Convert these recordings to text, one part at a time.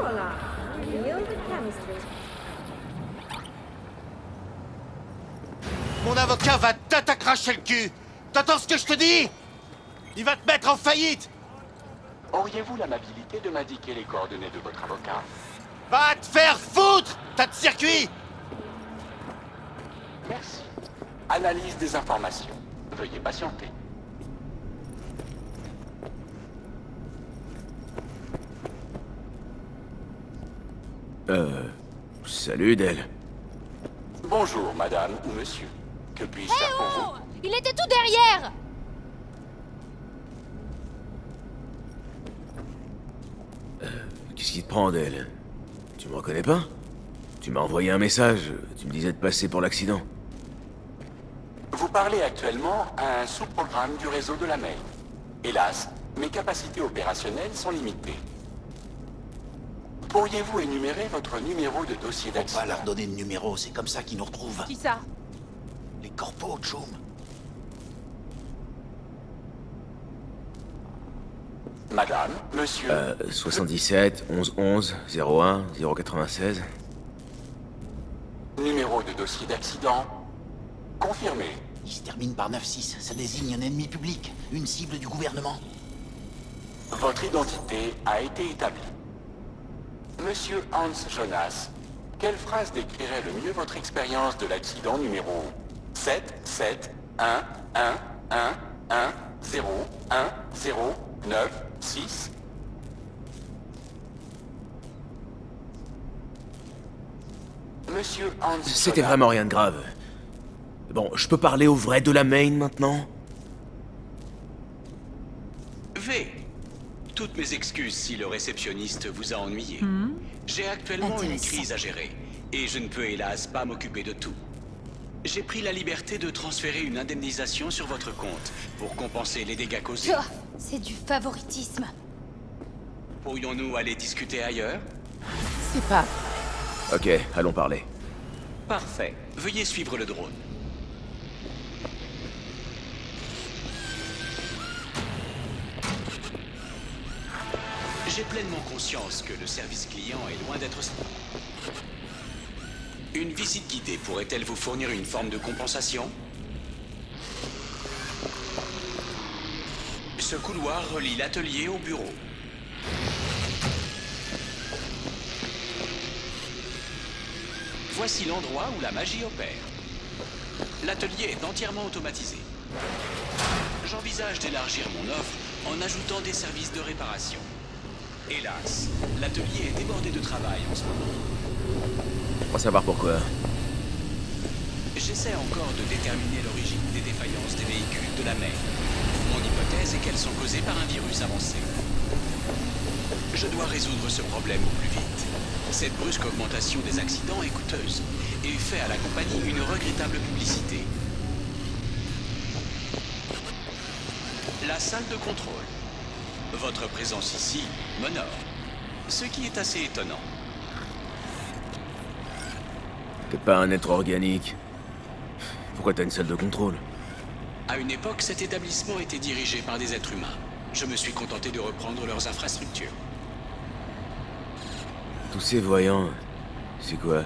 Voilà. Real chemistry. Mon avocat va t'attaquer le cul. T'entends ce que je te dis? Il va te mettre en faillite. Auriez-vous l'amabilité de m'indiquer les coordonnées de votre avocat? Va te faire foutre, tas de circuit. Merci. Analyse des informations. Veuillez patienter. Salut, Del. Bonjour, madame ou monsieur. Que puis-je faire pour vous? Il était tout derrière! Qu'est-ce qui te prend, Del? Tu me reconnais pas? Tu m'as envoyé un message, tu me disais de passer pour l'accident. Vous parlez actuellement à un sous-programme du réseau de la mail. Hélas, mes capacités opérationnelles sont limitées. Pourriez-vous énumérer votre numéro de dossier Faut pas d'accident? leur donner de numéro, c'est comme ça qu'ils nous retrouvent. Qui ça? Les corpos, Choum. Madame, monsieur... 77 11 11 01 096. Numéro de dossier d'accident. Confirmé. Il se termine par 9-6, ça désigne un ennemi public, une cible du gouvernement. Votre identité a été établie. Monsieur Hans Jonas, quelle phrase décrirait le mieux votre expérience de l'accident numéro 7 7 1 1 1 1 0 1 0 9 6? Monsieur Hans C'était Jonas, vraiment rien de grave. Bon, je peux parler au vrai de la main maintenant? V. Toutes mes excuses si le réceptionniste vous a ennuyé. J'ai actuellement une Intéressant. crise à gérer, et je ne peux hélas pas m'occuper de tout. J'ai pris la liberté de transférer une indemnisation sur votre compte pour compenser les dégâts causés. Oh, c'est du favoritisme. Pourrions-nous aller discuter ailleurs? C'est pas... Ok, allons parler. Parfait. Veuillez suivre le drone. J'ai pleinement conscience que le service client est loin d'être... Une visite guidée pourrait-elle vous fournir une forme de compensation? Ce couloir relie l'atelier au bureau. Voici l'endroit où la magie opère. L'atelier est entièrement automatisé. J'envisage d'élargir mon offre en ajoutant des services de réparation. Hélas, l'atelier est débordé de travail en ce moment. On va savoir pourquoi. J'essaie encore de déterminer l'origine des défaillances des véhicules de la mer. Mon hypothèse est qu'elles sont causées par un virus avancé. Je dois résoudre ce problème au plus vite. Cette brusque augmentation des accidents est coûteuse et fait à la compagnie une regrettable publicité. La salle de contrôle. Votre présence ici m'honore, ce qui est assez étonnant. T'es pas un être organique. Pourquoi t'as une salle de contrôle? À une époque, cet établissement était dirigé par des êtres humains. Je me suis contenté de reprendre leurs infrastructures. Tous ces voyants, c'est quoi?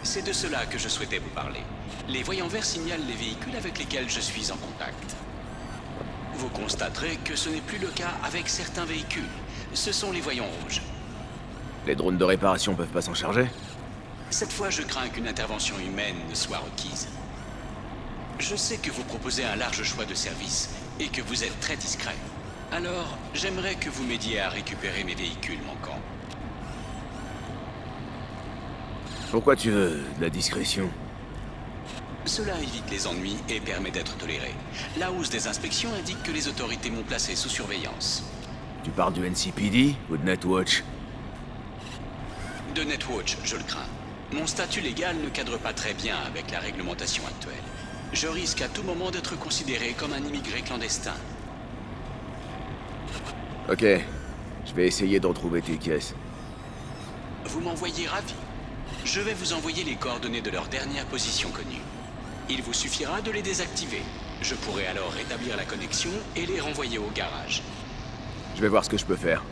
C'est de cela que je souhaitais vous parler. Les voyants verts signalent les véhicules avec lesquels je suis en contact. Vous constaterez que ce n'est plus le cas avec certains véhicules. Ce sont les voyants rouges. Les drones de réparation peuvent pas s'en charger? Cette fois, je crains qu'une intervention humaine ne soit requise. Je sais que vous proposez un large choix de services et que vous êtes très discret. Alors, j'aimerais que vous m'aidiez à récupérer mes véhicules manquants. Pourquoi tu veux de la discrétion? Cela évite les ennuis et permet d'être toléré. La hausse des inspections indique que les autorités m'ont placé sous surveillance. Tu parles du NCPD ou de Netwatch? De Netwatch, je le crains. Mon statut légal ne cadre pas très bien avec la réglementation actuelle. Je risque à tout moment d'être considéré comme un immigré clandestin. Ok, je vais essayer de retrouver tes caisses. Vous m'envoyez ravi. Je vais vous envoyer les coordonnées de leur dernière position connue. Il vous suffira de les désactiver. Je pourrai alors rétablir la connexion et les renvoyer au garage. Je vais voir ce que je peux faire.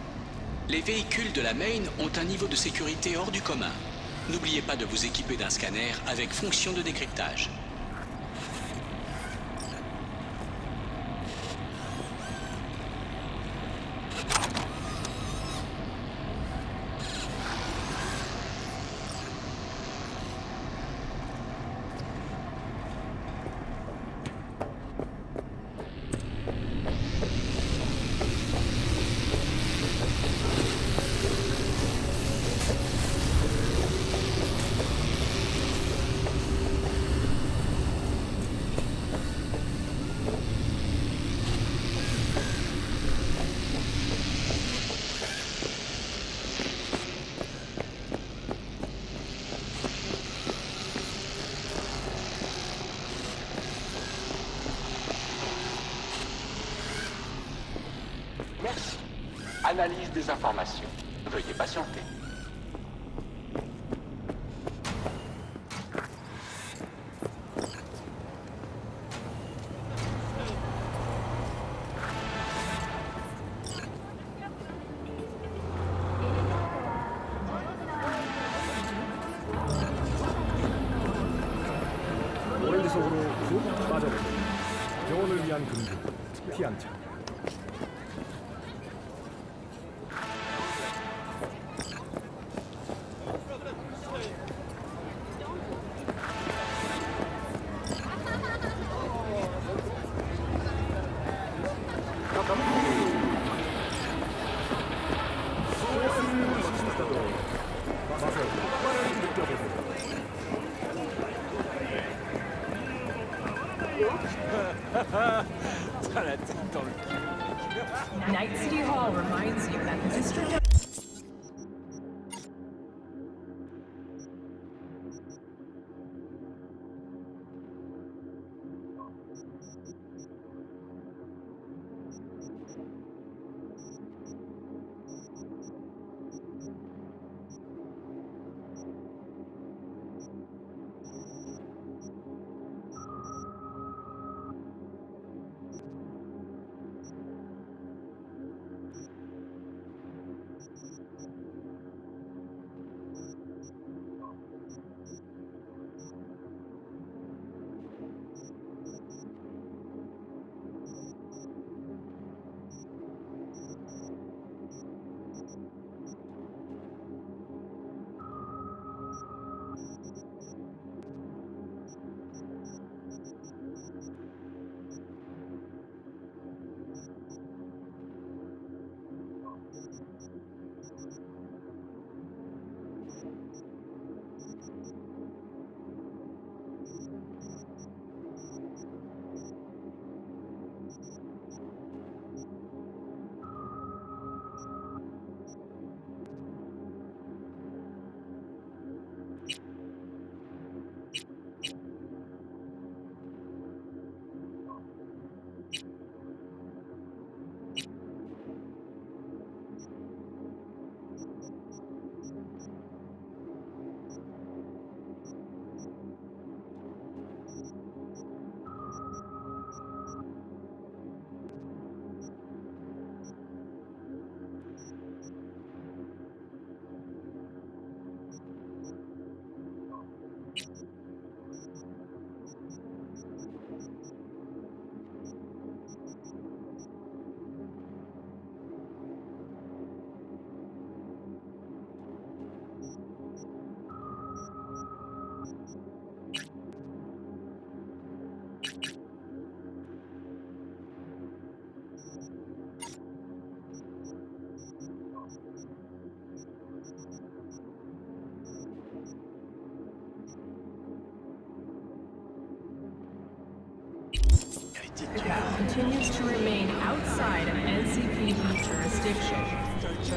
Les véhicules de la Main ont un niveau de sécurité hors du commun. N'oubliez pas de vous équiper d'un scanner avec fonction de décryptage. Merci. Analyse des informations. Veuillez patienter. 오렌지 속으로 훅 빠져버려. 병원을 위한 금주, 피한차. Night City Hall reminds you that the district of continues to remain outside of NCPD jurisdiction.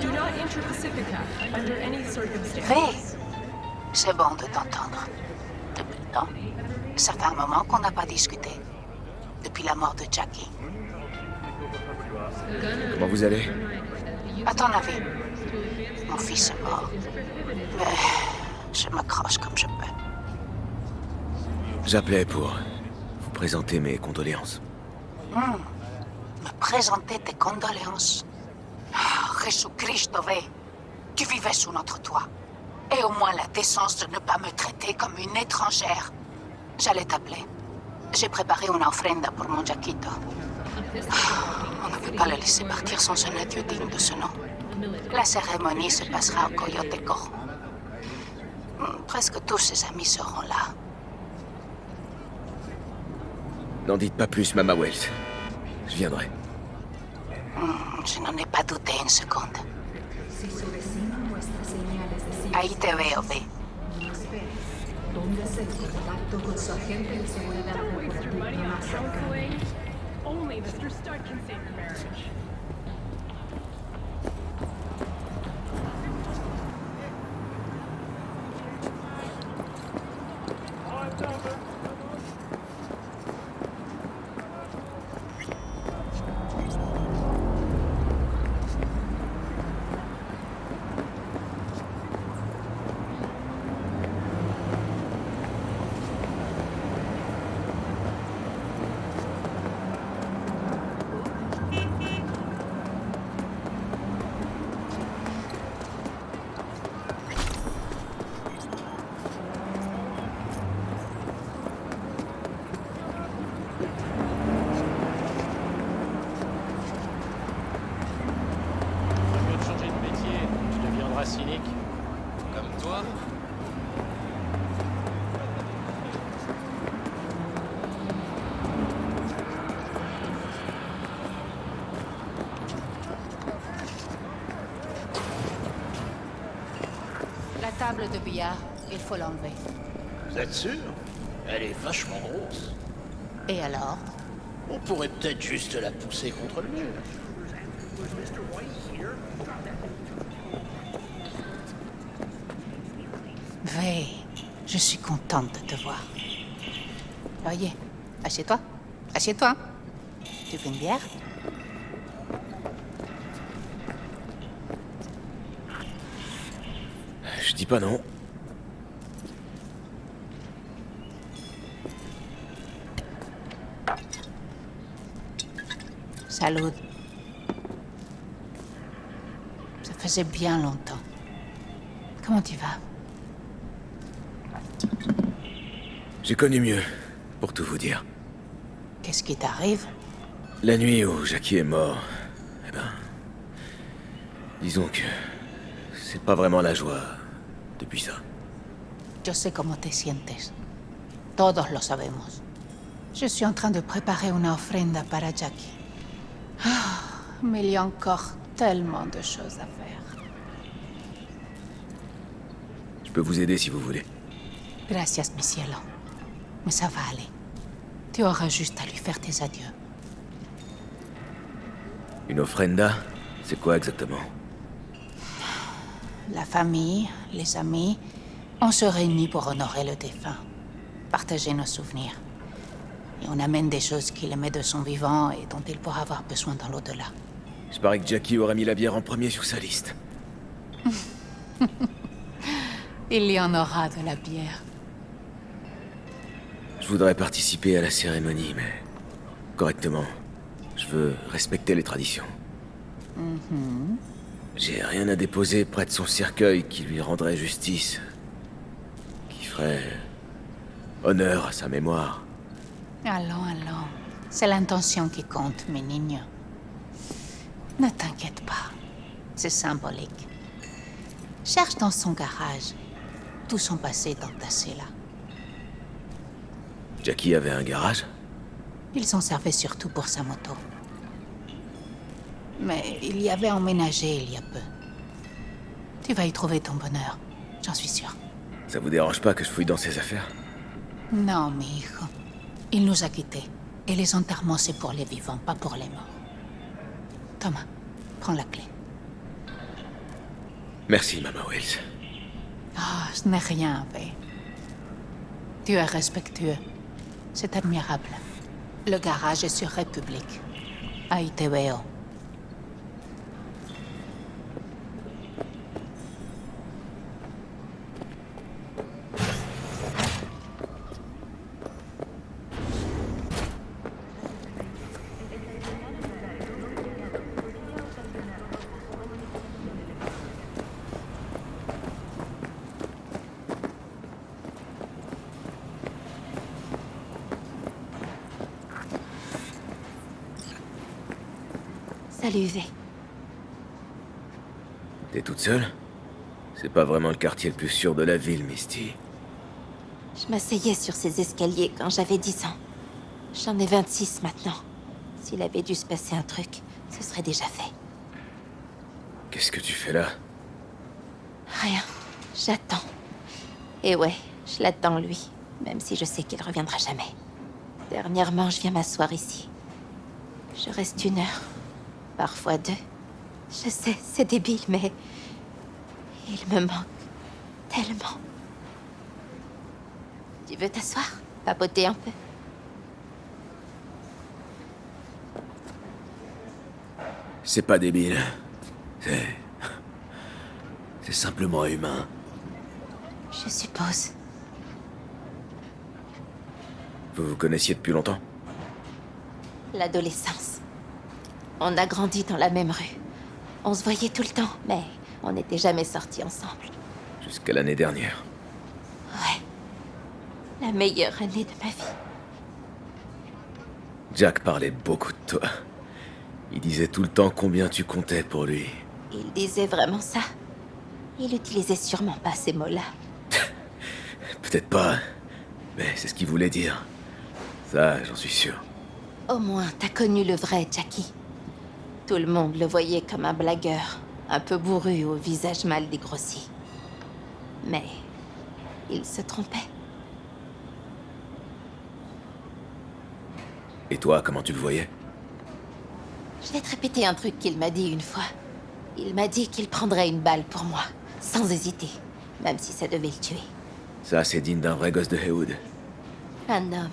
Do not enter Pacifica under any circumstances. Fais! C'est bon de t'entendre. Depuis le temps, ça fait un moment qu'on n'a pas discuté. Depuis la mort de Jackie. Comment vous allez? À ton avis, mon fils est mort. Mais je m'accroche comme je peux. J'appelais pour vous présenter mes condoléances. Me présenter tes condoléances. Oh, Jésus-Christ, Dové. Tu vivais sous notre toit. Et au moins la décence de ne pas me traiter comme une étrangère. J'allais t'appeler. J'ai préparé une offrenda pour mon Jaquito. On ne peut pas le laisser partir sans un adieu digne de ce nom. La cérémonie se passera au Coyote Cojo. Presque tous ses amis seront là. N'en dites pas plus, Mama Wells. Je viendrai. Je n'en ai pas douté une seconde. Ahí te veo, ve. Only Mr. Stark can save the marriage. Cynique. Comme toi? La table de billard, il faut l'enlever. Vous êtes sûr? Elle est vachement grosse. Et alors? On pourrait peut-être juste la pousser contre le mur. Vey, je suis contente de te voir. Voyez, assieds-toi. Assieds-toi. Tu veux une bière? Je dis pas non. Salut. Ça faisait bien longtemps. Comment tu vas? J'ai connu mieux, pour tout vous dire. Qu'est-ce qui t'arrive? La nuit où Jackie est mort, eh ben... disons que... c'est pas vraiment la joie depuis ça. Yo sé cómo te sientes. Todos lo sabemos. Je suis en train de préparer una ofrenda para Jackie. Ah, mais il y a encore tellement de choses à faire. Je peux vous aider si vous voulez. Gracias, mi cielo. Mais ça va aller. Tu auras juste à lui faire tes adieux. Une ofrenda? C'est quoi exactement? La famille, les amis, on se réunit pour honorer le défunt. Partager nos souvenirs. Et on amène des choses qu'il aimait de son vivant et dont il pourra avoir besoin dans l'au-delà. Je parie que Jackie aurait mis la bière en premier sur sa liste. Il y en aura de la bière. Je voudrais participer à la cérémonie, mais... correctement. Je veux respecter les traditions. J'ai rien à déposer près de son cercueil qui lui rendrait justice. Qui ferait... honneur à sa mémoire. Allons, allons. C'est l'intention qui compte, mes niños. Ne t'inquiète pas. C'est symbolique. Cherche dans son garage. Tout son passé est entassé là. Jackie avait un garage? Il s'en servait surtout pour sa moto. Mais il y avait emménagé il y a peu. Tu vas y trouver ton bonheur, j'en suis sûre. Ça vous dérange pas que je fouille dans ses affaires? Non, mi hijo. Il nous a quittés. Et les enterrements, c'est pour les vivants, pas pour les morts. Thomas, prends la clé. Merci, Mama Wells. Ah, ce n'est rien, Vey. Tu es respectueux. C'est admirable. Le garage est sur République. Ahí te veo. Salut, V. T'es toute seule? C'est pas vraiment le quartier le plus sûr de la ville, Misty. Je m'asseyais sur ces escaliers quand j'avais 10 ans. J'en ai 26 maintenant. S'il avait dû se passer un truc, ce serait déjà fait. Qu'est-ce que tu fais là? Rien. J'attends. Et ouais, je l'attends, lui. Même si je sais qu'il reviendra jamais. Dernièrement, je viens m'asseoir ici. Je reste 1 heure. Parfois 2. Je sais, c'est débile, mais... il me manque. Tellement. Tu veux t'asseoir? Papoter un peu? C'est pas débile. C'est simplement humain. Je suppose. Vous vous connaissiez depuis longtemps? L'adolescence. On a grandi dans la même rue. On se voyait tout le temps, mais on n'était jamais sortis ensemble. Jusqu'à l'année dernière. Ouais. La meilleure année de ma vie. Jack parlait beaucoup de toi. Il disait tout le temps combien tu comptais pour lui. Il disait vraiment ça? Il utilisait sûrement pas ces mots-là. Peut-être pas, mais c'est ce qu'il voulait dire. Ça, j'en suis sûr. Au moins, t'as connu le vrai Jackie. Tout le monde le voyait comme un blagueur, un peu bourru au visage mal dégrossi. Mais il se trompait. Et toi, comment tu le voyais? Je vais te répéter un truc qu'il m'a dit une fois. Il m'a dit qu'il prendrait une balle pour moi, sans hésiter, même si ça devait le tuer. Ça, c'est digne d'un vrai gosse de Heywood. Un homme,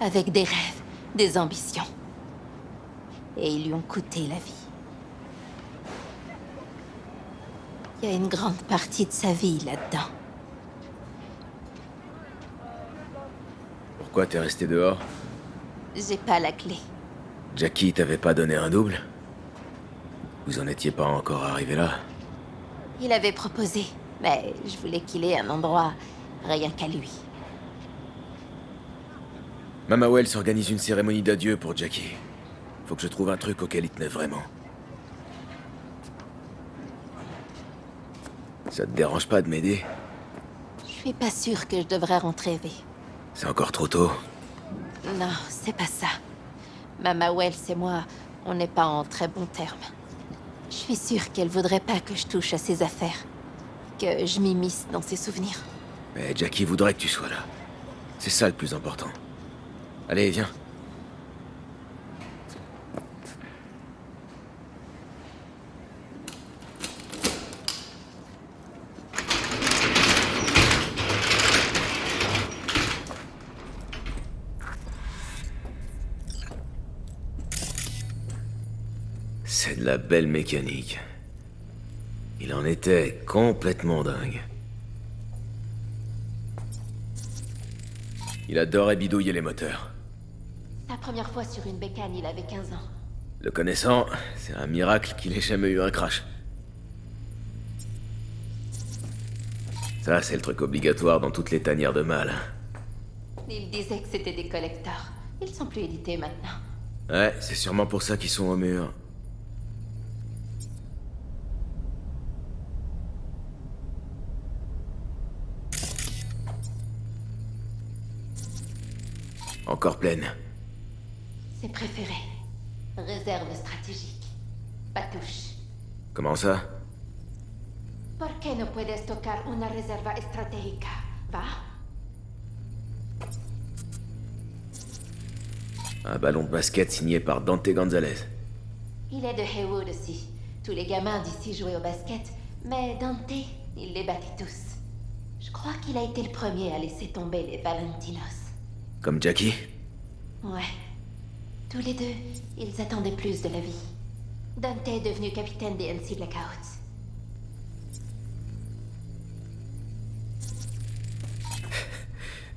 avec des rêves, des ambitions. Et ils lui ont coûté la vie. Il y a une grande partie de sa vie là-dedans. Pourquoi t'es resté dehors? J'ai pas la clé. Jackie t'avait pas donné un double? Vous en étiez pas encore arrivé là? Il avait proposé, mais je voulais qu'il ait un endroit rien qu'à lui. Mama Wells organise une cérémonie d'adieu pour Jackie. Faut que je trouve un truc auquel il tenait vraiment. Ça te dérange pas de m'aider? Je suis pas sûre que je devrais rentrer, V. C'est encore trop tôt. Non, c'est pas ça. Mama Wells et moi, on n'est pas en très bons termes. Je suis sûre qu'elle voudrait pas que je touche à ses affaires. Que je m'immisce dans ses souvenirs. Mais Jackie voudrait que tu sois là. C'est ça le plus important. Allez, viens. C'est de la belle mécanique. Il en était complètement dingue. Il adorait bidouiller les moteurs. La première fois sur une bécane, il avait 15 ans. Le connaissant, c'est un miracle qu'il ait jamais eu un crash. Ça, c'est le truc obligatoire dans toutes les tanières de mâles. Il disait que c'était des collecteurs. Ils sont plus édités maintenant. Ouais, c'est sûrement pour ça qu'ils sont au mur. Encore pleine. C'est préféré. Réserve stratégique. Pas touche. Comment ça? ¿Por qué no puedes tocar una reserva estratégica? Va? Un ballon de basket signé par Dante Gonzalez. Il est de Heywood aussi. Tous les gamins d'ici jouaient au basket, mais Dante, il les battait tous. Je crois qu'il a été le premier à laisser tomber les Valentinos. Comme Jackie? Ouais. Tous les deux, ils attendaient plus de la vie. Dante est devenu capitaine des NC Blackouts.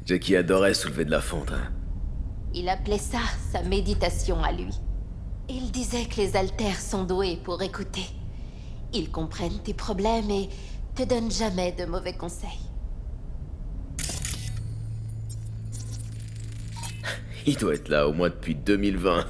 Jackie adorait soulever de la fonte, hein. Il appelait ça sa méditation à lui. Il disait que les haltères sont doués pour écouter. Ils comprennent tes problèmes et te donnent jamais de mauvais conseils. Il doit être là au moins depuis 2020.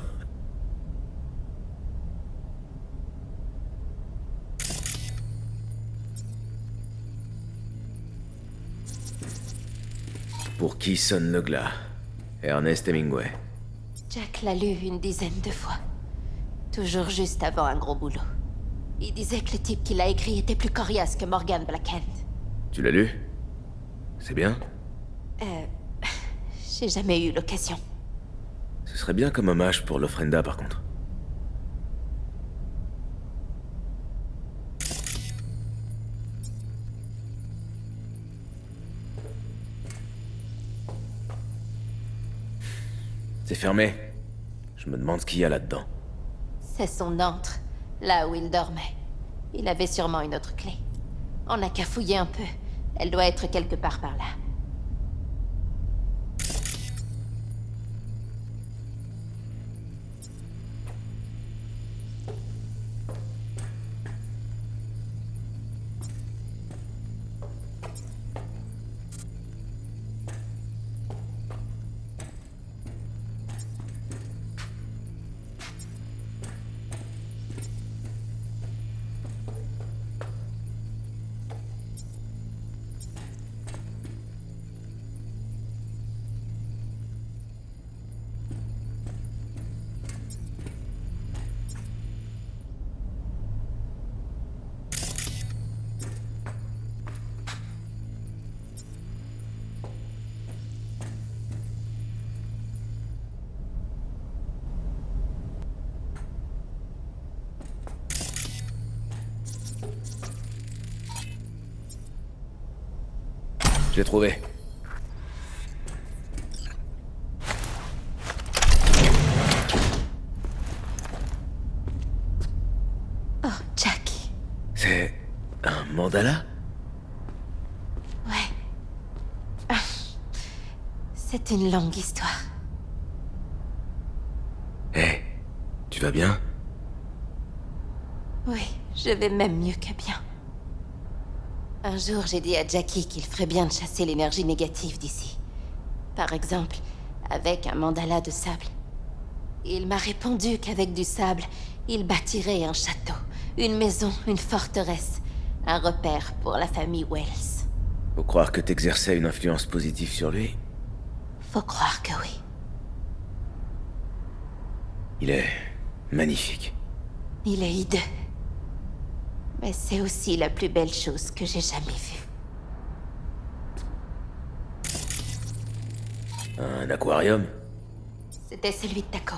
pour qui sonne le glas. Ernest Hemingway. Jack l'a lu une dizaine de fois. Toujours juste avant un gros boulot. Il disait que le type qui l'a écrit était plus coriace que Morgan Blackhand. Tu l'as lu? C'est bien? J'ai jamais eu l'occasion. Ce serait bien comme hommage pour l'Ofrenda, par contre. C'est fermé. Je me demande ce qu'il y a là-dedans. C'est son antre, là où il dormait. Il avait sûrement une autre clé. On n'a qu'à fouiller un peu. Elle doit être quelque part par là. J'ai trouvé. Oh, Jack. C'est un mandala? Ouais. Ah. C'est une longue histoire. Hé, tu vas bien? Oui, je vais même mieux que bien. Un jour, j'ai dit à Jackie qu'il ferait bien de chasser l'énergie négative d'ici. Par exemple, avec un mandala de sable. Il m'a répondu qu'avec du sable, il bâtirait un château, une maison, une forteresse, un repère pour la famille Wells. Faut croire que t'exerçais une influence positive sur lui. Faut croire que oui. Il est magnifique. Il est hideux. Mais c'est aussi la plus belle chose que j'ai jamais vue. Un aquarium? C'était celui de Taco.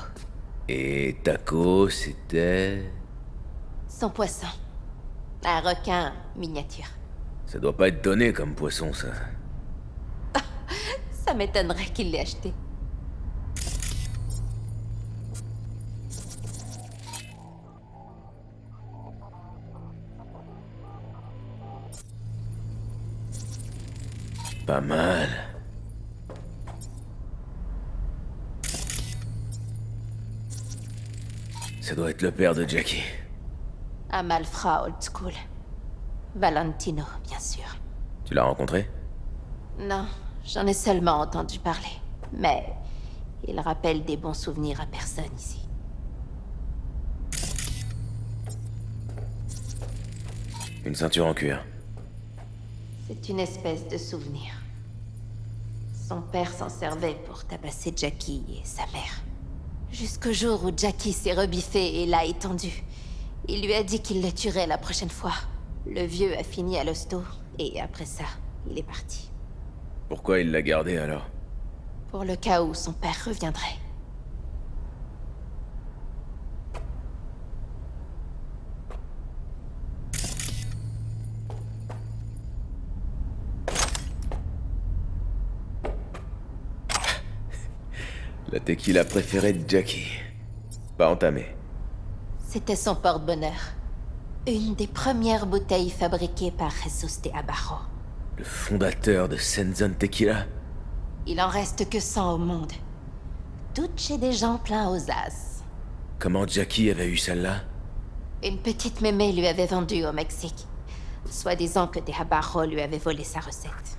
Et Taco, c'était... Son poisson. Un requin miniature. Ça doit pas être donné comme poisson, ça. Ça m'étonnerait qu'il l'ait acheté. Pas mal. Ça doit être le père de Jackie. Un malfrat old school. Valentino, bien sûr. Tu l'as rencontré? Non, j'en ai seulement entendu parler. Mais il rappelle des bons souvenirs à personne ici. Une ceinture en cuir. C'est une espèce de souvenir. Son père s'en servait pour tabasser Jackie et sa mère. Jusqu'au jour où Jackie s'est rebiffé et l'a étendu. Il lui a dit qu'il le tuerait la prochaine fois. Le vieux a fini à l'hosto, et après ça, il est parti. Pourquoi il l'a gardé alors? Pour le cas où son père reviendrait. La tequila préférée de Jackie. Pas entamée. C'était son porte-bonheur. Une des premières bouteilles fabriquées par Jesus de Abajo. Le fondateur de Senzon Tequila? Il en reste que 100 au monde. Toutes chez des gens pleins aux as. Comment Jackie avait eu celle-là? Une petite mémé lui avait vendu au Mexique. Soi-disant que de Abajo lui avait volé sa recette.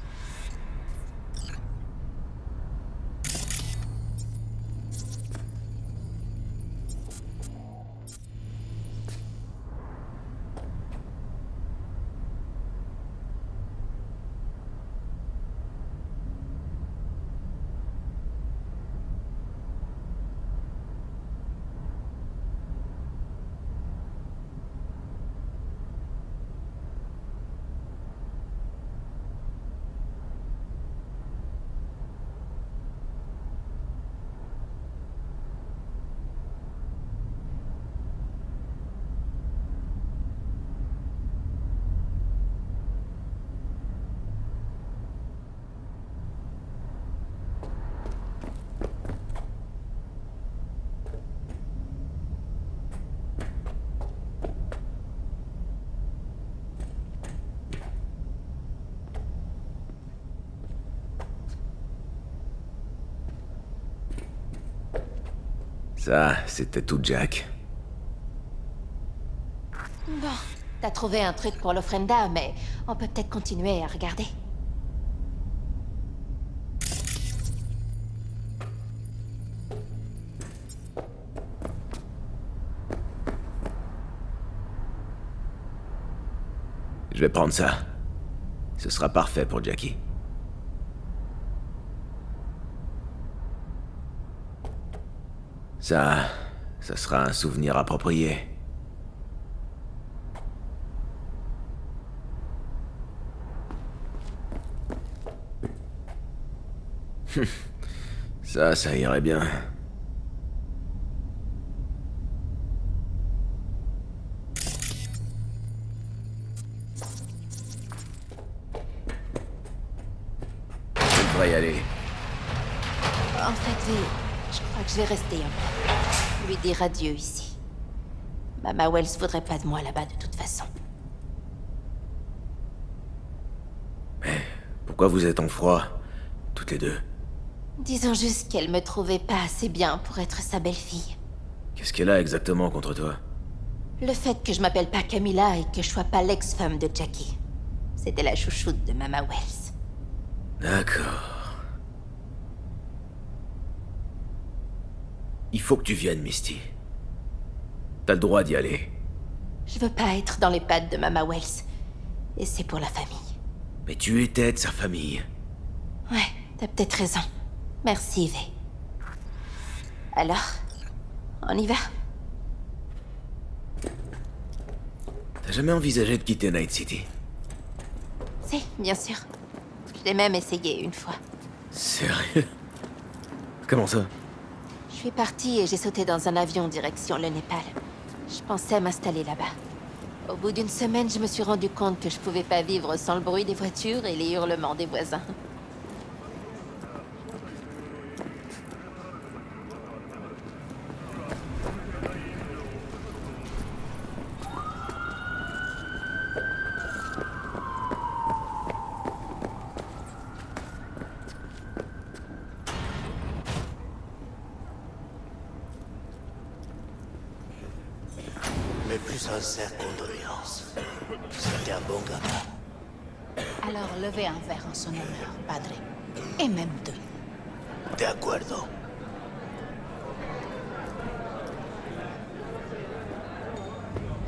Ça, c'était tout Jack. Bon, t'as trouvé un truc pour l'offrenda, mais on peut peut-être continuer à regarder. Je vais prendre ça. Ce sera parfait pour Jackie. Ça sera un souvenir approprié. Ça irait bien. Je devrais y aller. En fait, V, je crois que je vais rester un peu. Lui dire adieu ici. Mama Wells voudrait pas de moi là-bas de toute façon. Mais pourquoi vous êtes en froid, toutes les deux? Disons juste qu'elle me trouvait pas assez bien pour être sa belle-fille. Qu'est-ce qu'elle a exactement contre toi? Le fait que je m'appelle pas Camilla et que je sois pas l'ex-femme de Jackie. C'était la chouchoute de Mama Wells. D'accord. Il faut que tu viennes, Misty. T'as le droit d'y aller. Je veux pas être dans les pattes de Mama Wells. Et c'est pour la famille. Mais tu étais de sa famille. Ouais, t'as peut-être raison. Merci, V. Alors, on y va? T'as jamais envisagé de quitter Night City? Si, bien sûr. Je l'ai même essayé une fois. Sérieux? Comment ça? Je suis partie et j'ai sauté dans un avion direction le Népal. Je pensais m'installer là-bas. Au bout d'une semaine, je me suis rendu compte que je pouvais pas vivre sans le bruit des voitures et les hurlements des voisins. Mes plus sincères condoléances. C'était un bon gamin. Alors levez un verre en son honneur, padre. Et même deux. De acuerdo.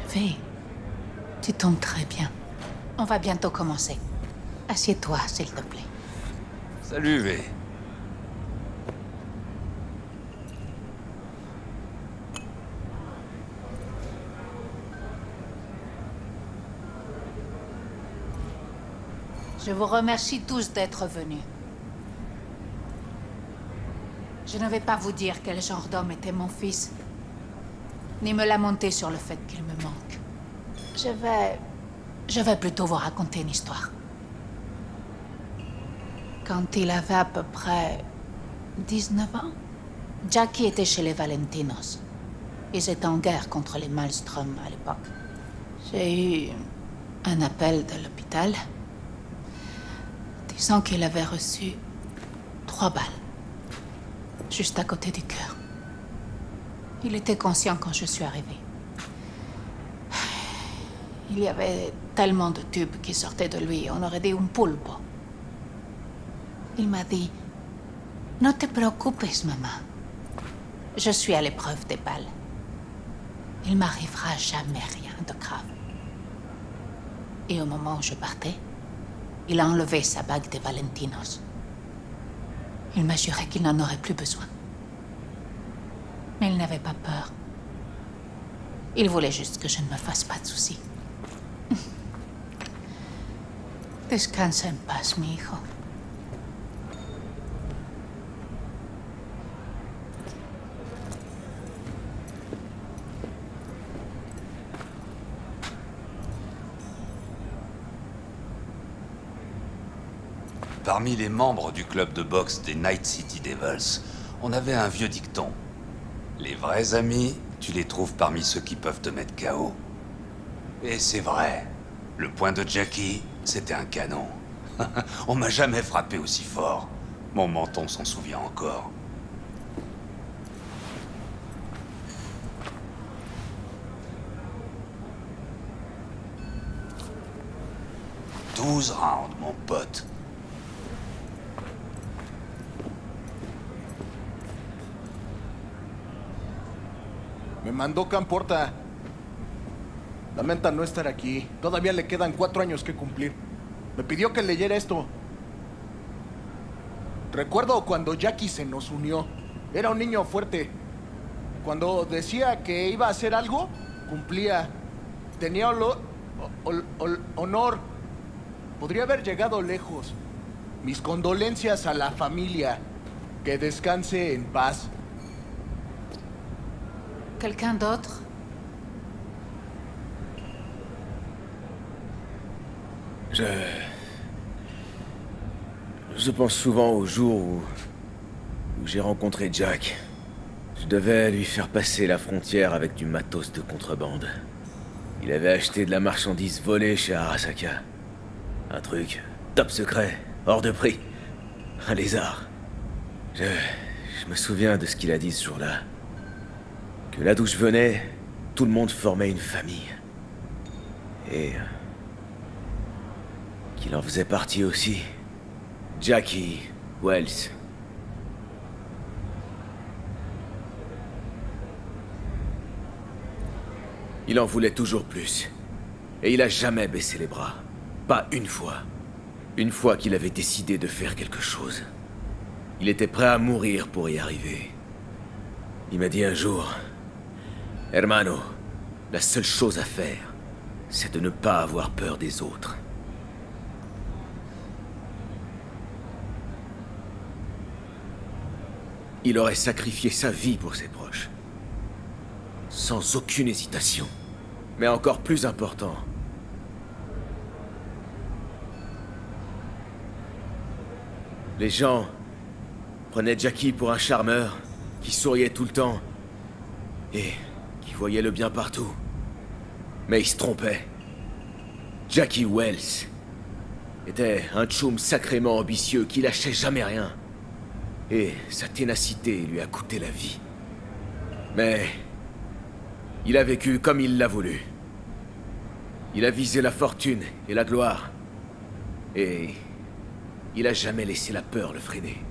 V, tu tombes très bien. On va bientôt commencer. Assieds-toi, s'il te plaît. Salut, V. Je vous remercie tous d'être venus. Je ne vais pas vous dire quel genre d'homme était mon fils, ni me lamenter sur le fait qu'il me manque. Je vais plutôt vous raconter une histoire. Quand il avait à peu près 19 ans, Jackie était chez les Valentinos. Ils étaient en guerre contre les Malmström à l'époque. J'ai eu un appel de l'hôpital disant qu'il avait reçu 3 balles, juste à côté du cœur. Il était conscient quand je suis arrivée. Il y avait tellement de tubes qui sortaient de lui, on aurait dit un pulpo. Il m'a dit, « Ne te préoccupes, maman. Je suis à l'épreuve des balles. Il m'arrivera jamais rien de grave. » Et au moment où je partais, il a enlevé sa bague de Valentinos. Il m'a juré qu'il n'en aurait plus besoin. Mais il n'avait pas peur. Il voulait juste que je ne me fasse pas de soucis. Descansa en paz, mi hijo. Parmi les membres du club de boxe des Night City Devils, on avait un vieux dicton. Les vrais amis, tu les trouves parmi ceux qui peuvent te mettre KO. Et c'est vrai. Le poing de Jackie, c'était un canon. On m'a jamais frappé aussi fort. Mon menton s'en souvient encore. 12 rounds, mon pote. Me mandó Cam Porta. Lamenta no estar aquí. Todavía le quedan 4 años que cumplir. Me pidió que leyera esto. Recuerdo cuando Jackie se nos unió. Era un niño fuerte. Cuando decía que iba a hacer algo, cumplía. Tenía honor. Podría haber llegado lejos. Mis condolencias a la familia. Que descanse en paz. Quelqu'un d'autre? Je pense souvent au jour où j'ai rencontré Jack. Je devais lui faire passer la frontière avec du matos de contrebande. Il avait acheté de la marchandise volée chez Arasaka. Un truc top secret, hors de prix. Un lézard. Je me souviens de ce qu'il a dit ce jour-là. Que là d'où je venais, tout le monde formait une famille. Et qu'il en faisait partie aussi. Jackie Wells. Il en voulait toujours plus. Et il a jamais baissé les bras. Pas une fois. Une fois qu'il avait décidé de faire quelque chose. Il était prêt à mourir pour y arriver. Il m'a dit un jour... Hermano, la seule chose à faire, c'est de ne pas avoir peur des autres. Il aurait sacrifié sa vie pour ses proches. Sans aucune hésitation. Mais encore plus important, les gens prenaient Jackie pour un charmeur qui souriait tout le temps et qui voyait le bien partout. Mais il se trompait. Jackie Wells était un tchoum sacrément ambitieux qui lâchait jamais rien. Et sa ténacité lui a coûté la vie. Mais il a vécu comme il l'a voulu. Il a visé la fortune et la gloire. Et il a jamais laissé la peur le freiner.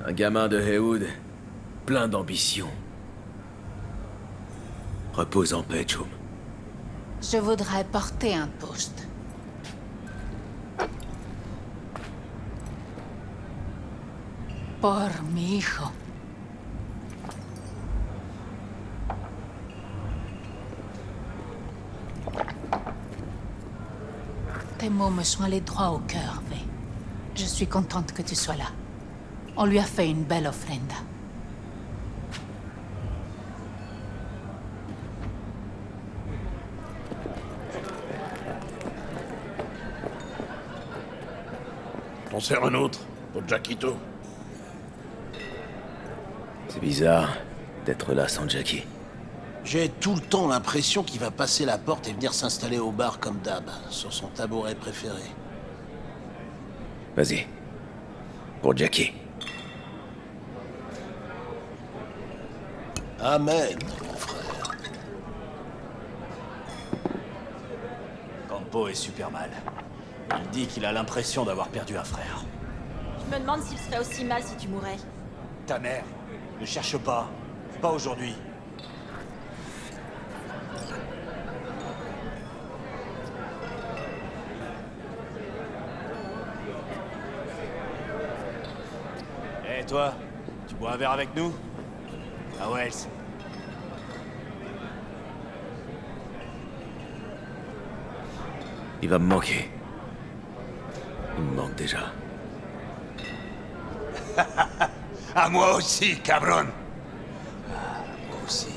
Un gamin de Heywood, plein d'ambition. Repose en paix, Chum. Je voudrais porter un toast. Por mi hijo. Tes mots me sont allés droit au cœur, V. Je suis contente que tu sois là. On lui a fait une belle offrenda. T'en sers un autre, pour Jackito. C'est bizarre d'être là sans Jackie. J'ai tout le temps l'impression qu'il va passer la porte et venir s'installer au bar comme d'hab, sur son tabouret préféré. Vas-y. Pour Jackie. Amen, mon frère. Campo est super mal. Il dit qu'il a l'impression d'avoir perdu un frère. Je me demande s'il serait aussi mal si tu mourais. Ta mère, ne cherche pas. Pas aujourd'hui. Hé, toi, tu bois un verre avec nous? Ah ouais, Il va me manquer. Il me manque déjà. À moi aussi, cabron. Ah, moi aussi.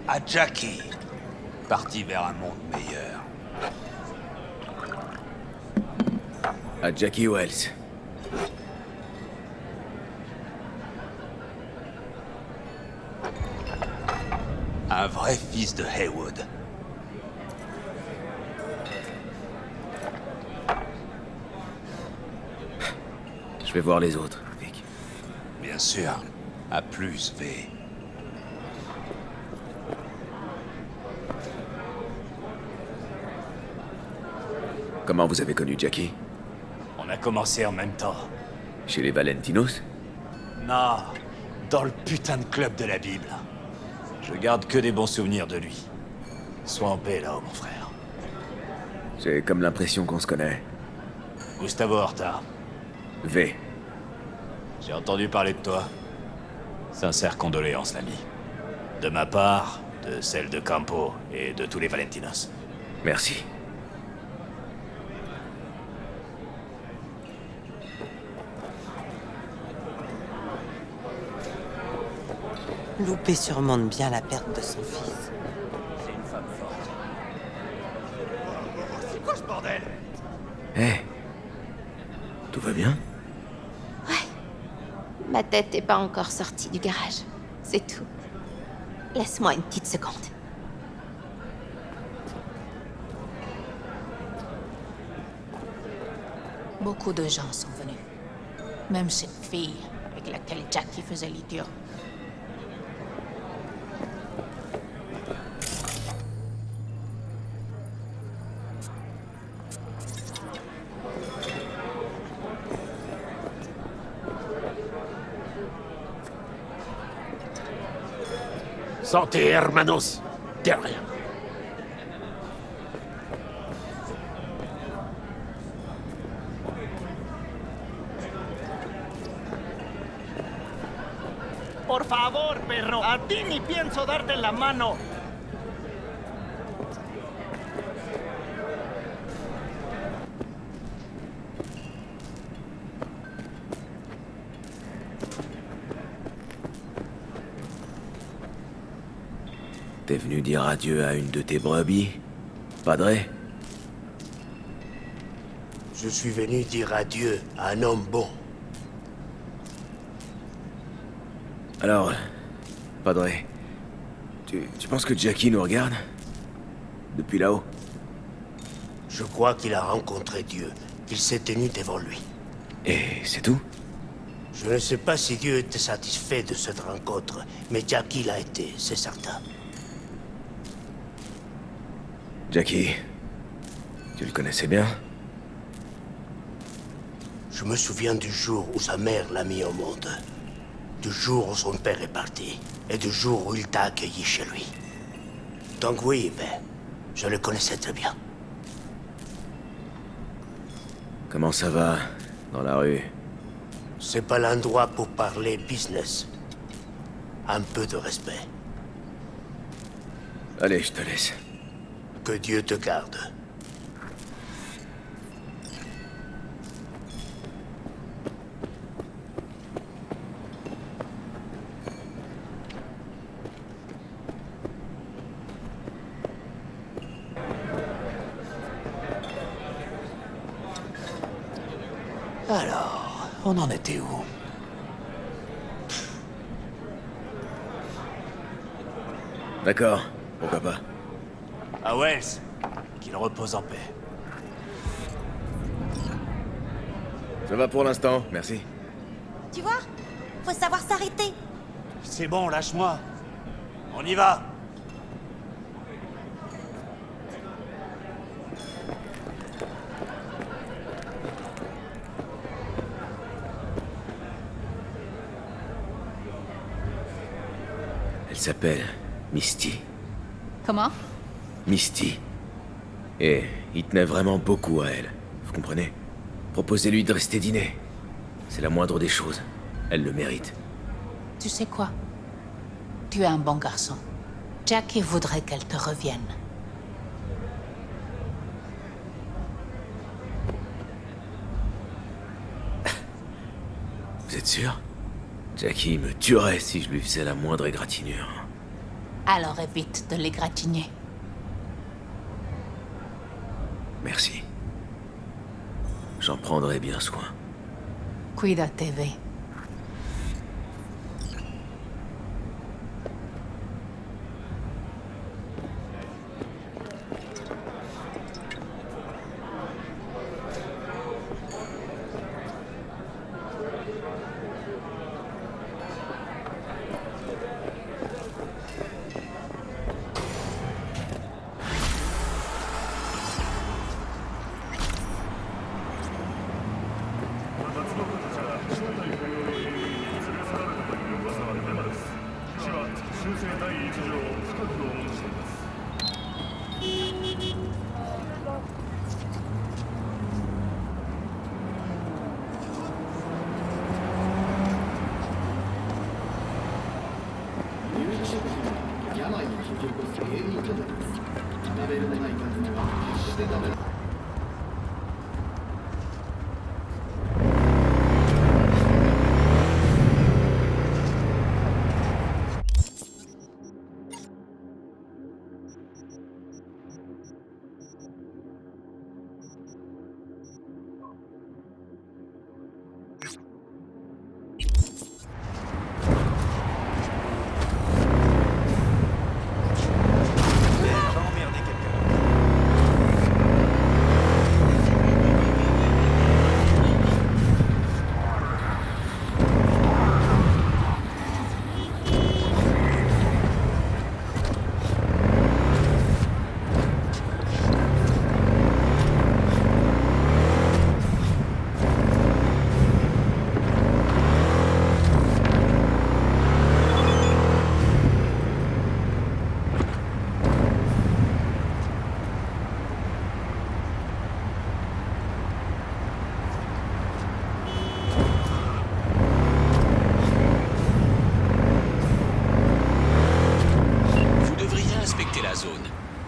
À Jackie. Parti vers un monde meilleur. À Jackie Wells. Un vrai fils de Haywood. Je vais voir les autres, Vic. Bien sûr. À plus, V. Comment vous avez connu Jackie? On a commencé en même temps. Chez les Valentinos? Non, dans le putain de club de la Bible. Je garde que des bons souvenirs de lui. Sois en paix là-haut, mon frère. J'ai comme l'impression qu'on se connaît. Gustavo Horta. V. J'ai entendu parler de toi. Sincères condoléances, l'ami. De ma part, de celle de Campo et de tous les Valentinos. Merci. Loupé surmonte bien la perte de son fils. C'est une femme forte. C'est quoi ce bordel? Hé. Tout va bien? Ma tête n'est pas encore sortie du garage. C'est tout. Laisse-moi une petite seconde. Beaucoup de gens sont venus. Même cette fille avec laquelle Jackie faisait l'idiot. Santé, hermanos. De rien. Por favor, perro. A ti ni pienso darte la mano. T'es venu dire adieu à une de tes brebis, Padre? Je suis venu dire adieu à un homme bon. Alors, Padre, tu penses que Jackie nous regarde? Depuis là-haut? Je crois qu'il a rencontré Dieu, qu'il s'est tenu devant lui. Et c'est tout? Je ne sais pas si Dieu était satisfait de cette rencontre, mais Jackie l'a été, c'est certain. Jackie, tu le connaissais bien? Je me souviens du jour où sa mère l'a mis au monde. Du jour où son père est parti. Et du jour où il t'a accueilli chez lui. Donc oui, ben, je le connaissais très bien. Comment ça va, dans la rue? C'est pas l'endroit pour parler business. Un peu de respect. Allez, je te laisse. Que Dieu te garde. Alors, on en était où? D'accord, pourquoi pas. À Wells, qu'il repose en paix. Ça va pour l'instant, merci. Tu vois? Faut savoir s'arrêter. C'est bon, lâche-moi. On y va. Elle s'appelle Misty. Comment? Misty. Et il tenait vraiment beaucoup à elle. Vous comprenez? Proposez-lui de rester dîner. C'est la moindre des choses. Elle le mérite. Tu sais quoi? Tu es un bon garçon. Jackie voudrait qu'elle te revienne. Vous êtes sûr? Jackie me tuerait si je lui faisais la moindre égratignure. Alors évite de l'égratigner. Merci. J'en prendrai bien soin. Cuídate, V.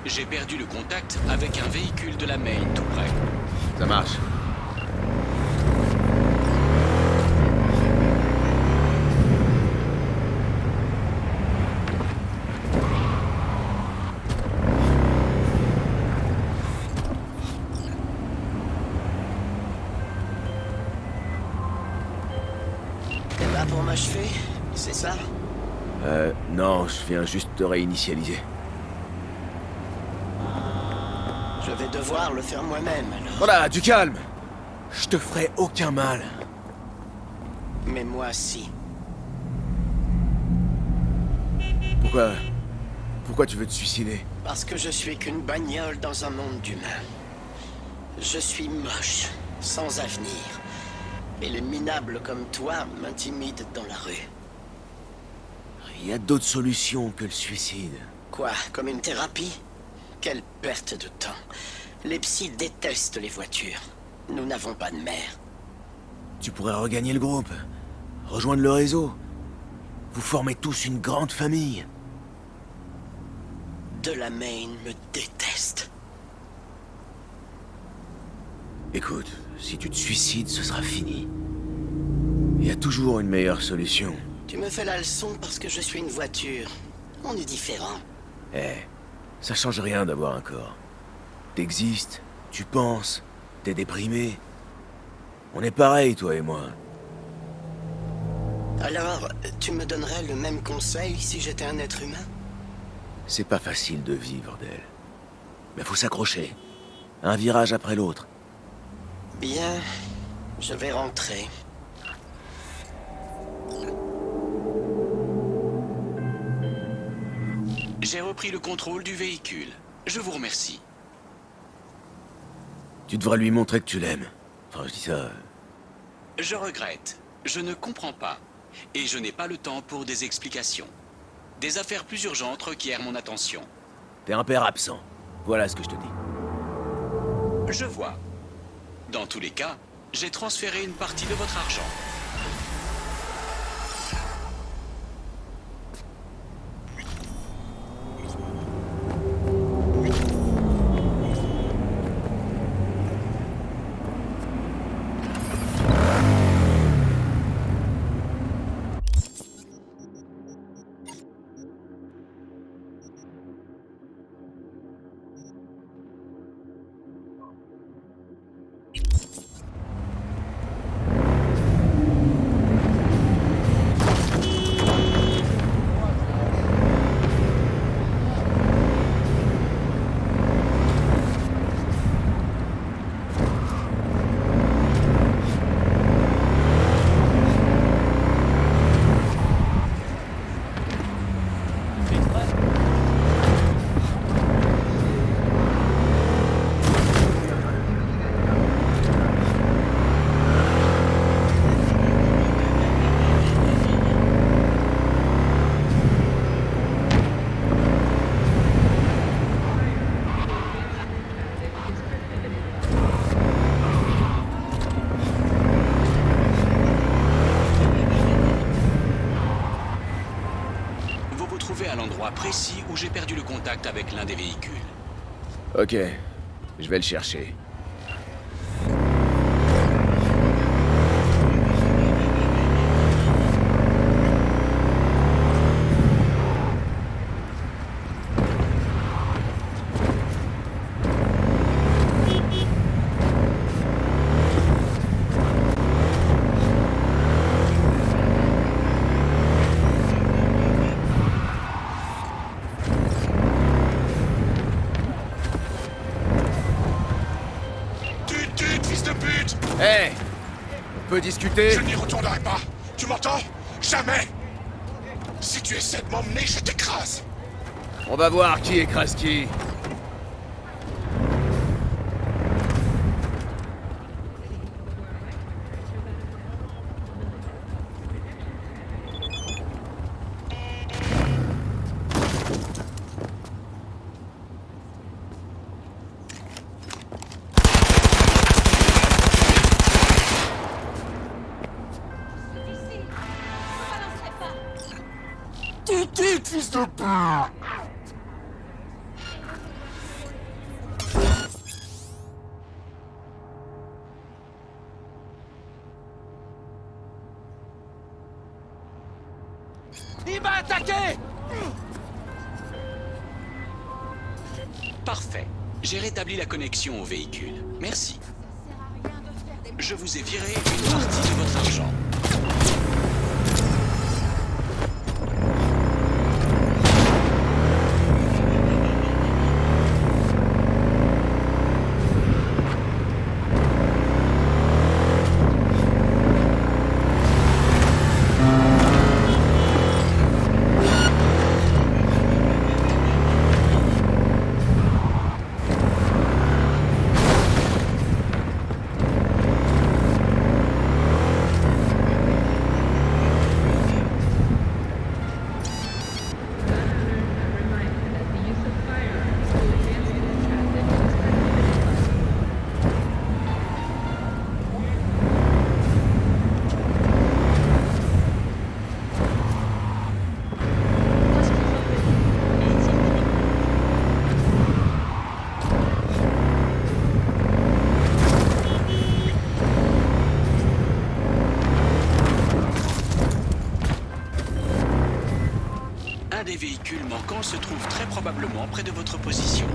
J'ai perdu le contact avec un véhicule de la Maine tout près. Ça marche. T'es là pour m'achever, c'est ça? Non, je viens juste de réinitialiser. Je vais devoir le faire moi-même, alors. Voilà, du calme. Je te ferai aucun mal. Mais moi, si. Pourquoi tu veux te suicider? Parce que je suis qu'une bagnole dans un monde d'humains. Je suis moche, sans avenir. Et les minables comme toi m'intimident dans la rue. Il y a d'autres solutions que le suicide. Quoi, comme une thérapie? Quelle perte de temps. Les psys détestent les voitures. Nous n'avons pas de mère. Tu pourrais regagner le groupe, rejoindre le réseau. Vous formez tous une grande famille. Delamain me déteste. Écoute, si tu te suicides, ce sera fini. Il y a toujours une meilleure solution. Tu me fais la leçon parce que je suis une voiture. On est différents. Ça change rien d'avoir un corps. T'existes, tu penses, t'es déprimé. On est pareil, toi et moi. Alors, tu me donnerais le même conseil si j'étais un être humain? C'est pas facile de vivre d'elle. Mais faut s'accrocher. Un virage après l'autre. Bien, je vais rentrer. J'ai repris le contrôle du véhicule. Je vous remercie. Tu devrais lui montrer que tu l'aimes. Enfin, je dis ça... Je regrette. Je ne comprends pas. Et je n'ai pas le temps pour des explications. Des affaires plus urgentes requièrent mon attention. T'es un père absent. Voilà ce que je te dis. Je vois. Dans tous les cas, j'ai transféré une partie de votre argent. endroit précis où j'ai perdu le contact avec l'un des véhicules. Ok, je vais le chercher. Hé! On peut discuter? Je n'y retournerai pas. Tu m'entends? Jamais! Si tu essaies de m'emmener, je t'écrase. On va voir qui écrase qui. Fils de pute! Il m'a attaqué! Parfait. J'ai rétabli la connexion au véhicule. Merci. Je vous ai viré une partie de votre argent. Un des véhicules manquants se trouve très probablement près de votre position.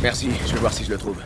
Merci, je vais voir si je le trouve.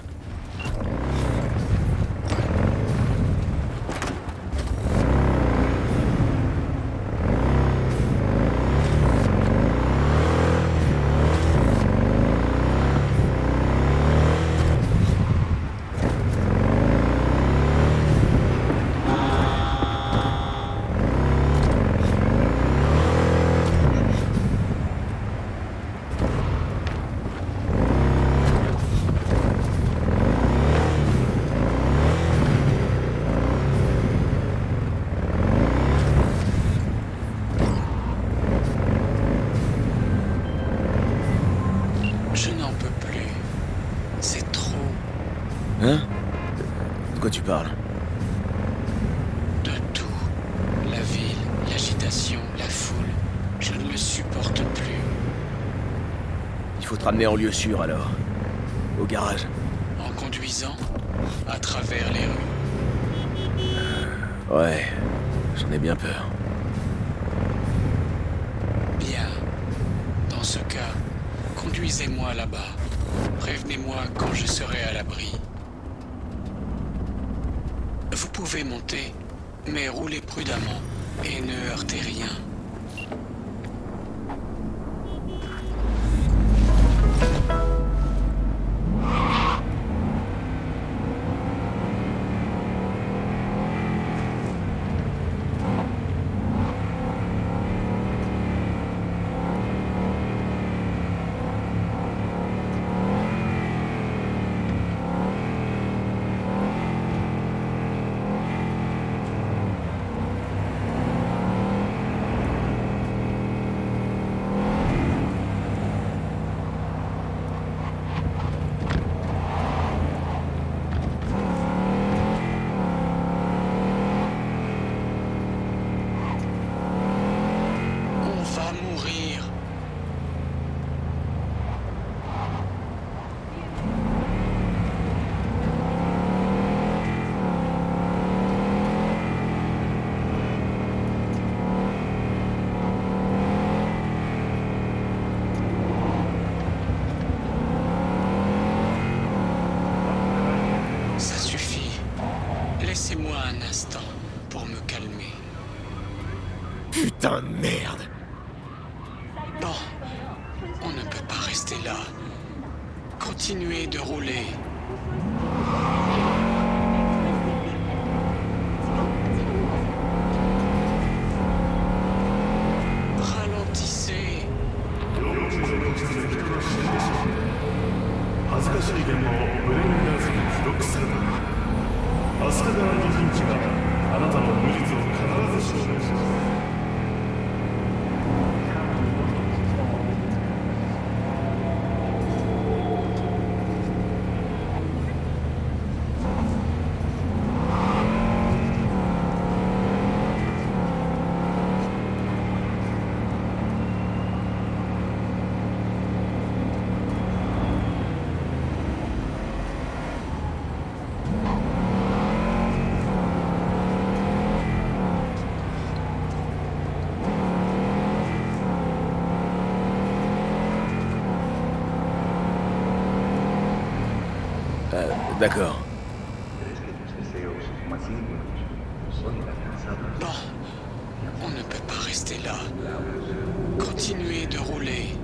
Hein? De quoi tu parles? De tout. La ville, l'agitation, la foule. Je ne le supporte plus. Il faut te ramener en lieu sûr alors. Au garage. En conduisant, à travers les rues. Ouais, j'en ai bien peur. Bien. Dans ce cas, conduisez-moi là-bas. Prévenez-moi quand je serai à l'abri. Vous pouvez monter, mais roulez prudemment et ne heurtez rien. Putain de merde. Bon, on ne peut pas rester là. Continuez de rouler. Ralentissez. 恥ずかしい現場をブレインダンスに記録するな。アスカガード・フィンチがあなたの無実を必ず証明します。D'accord. Bon, on ne peut pas rester là. Continuez de rouler.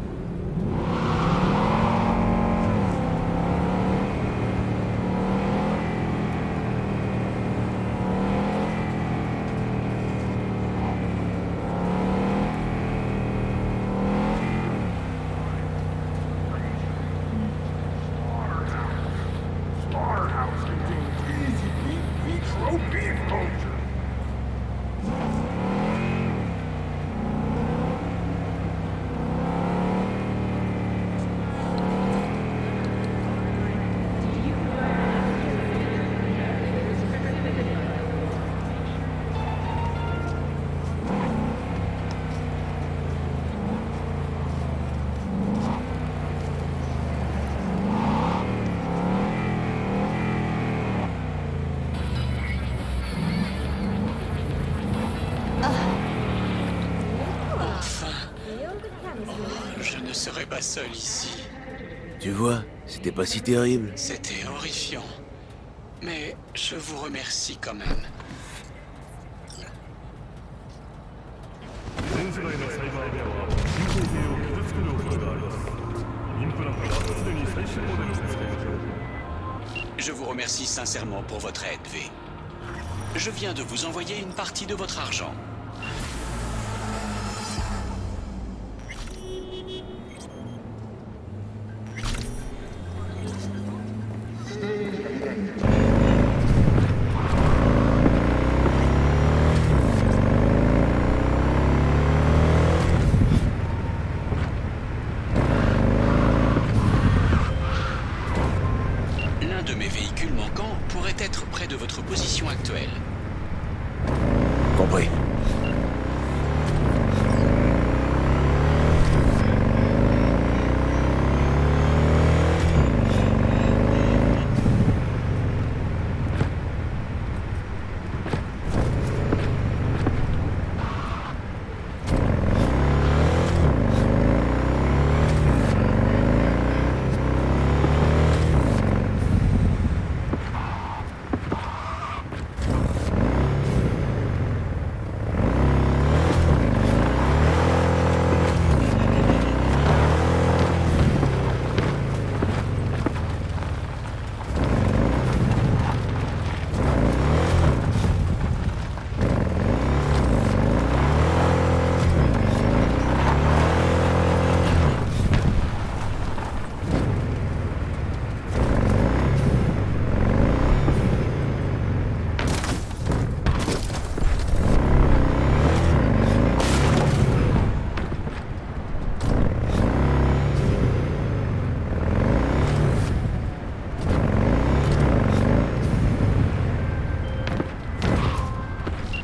Je ne serai pas seul ici. Tu vois, c'était pas si terrible. C'était horrifiant. Mais je vous remercie quand même. 全世代のサイバーウェアは人工性を傷つける恐れがあります。インプラントはすでに最新モデルです。 Je vous remercie sincèrement pour votre aide, V. Je viens de vous envoyer une partie de votre argent. L'un de mes véhicules manquants pourrait être près de votre position actuelle. Compris.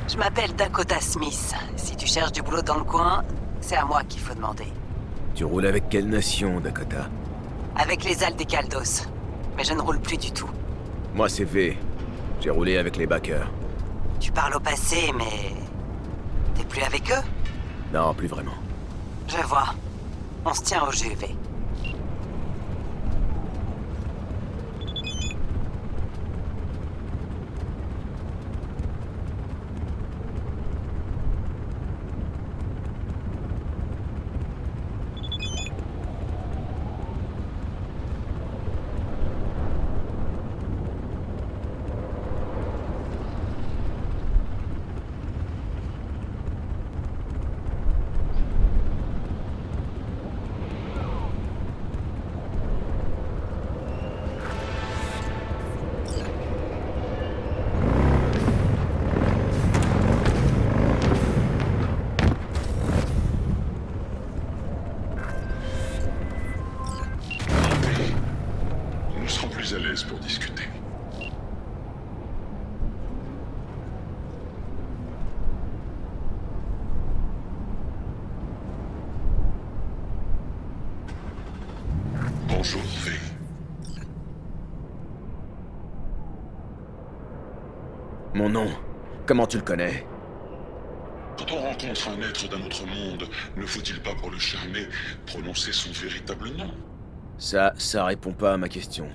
Je m'appelle Dakota Smith. Si tu cherches du boulot dans le coin, c'est à moi qu'il faut demander. Tu roules avec quelle nation, Dakota? Avec les Aldes Caldos. Mais je ne roule plus du tout. Moi, c'est V. J'ai roulé avec les backers. Tu parles au passé, mais... T'es plus avec eux? Non, plus vraiment. Je vois. On se tient au jus, V. plus à l'aise pour discuter. Bonjour, V. Mon nom, comment tu le connais? Quand on rencontre un être d'un autre monde, ne faut-il pas, pour le charmer, prononcer son véritable nom? Ça répond pas à ma question.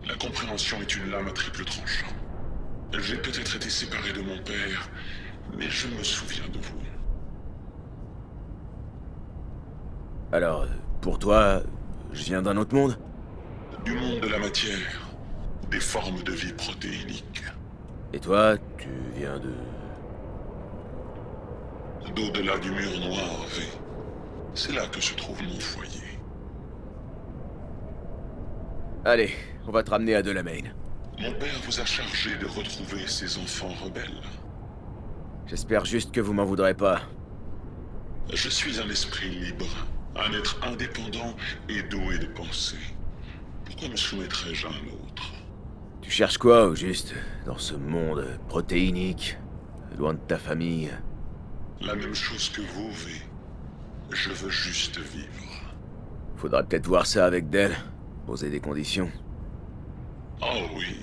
La compréhension est une lame à triple tranchant. J'ai peut-être été séparé de mon père, mais je me souviens de vous. Alors, pour toi, je viens d'un autre monde? Du monde de la matière, des formes de vie protéiniques. Et toi, tu viens de... D'au-delà du mur noir, V. C'est là que se trouve mon foyer. Allez, on va te ramener à Delamain. Mon père vous a chargé de retrouver ses enfants rebelles. J'espère juste que vous m'en voudrez pas. Je suis un esprit libre, un être indépendant et doué de pensée. Pourquoi me soumettrais-je à un autre? Tu cherches quoi, au juste, dans ce monde protéinique, loin de ta famille? La même chose que vous, V. Je veux juste vivre. Faudra peut-être voir ça avec Del, poser des conditions. Oh oui,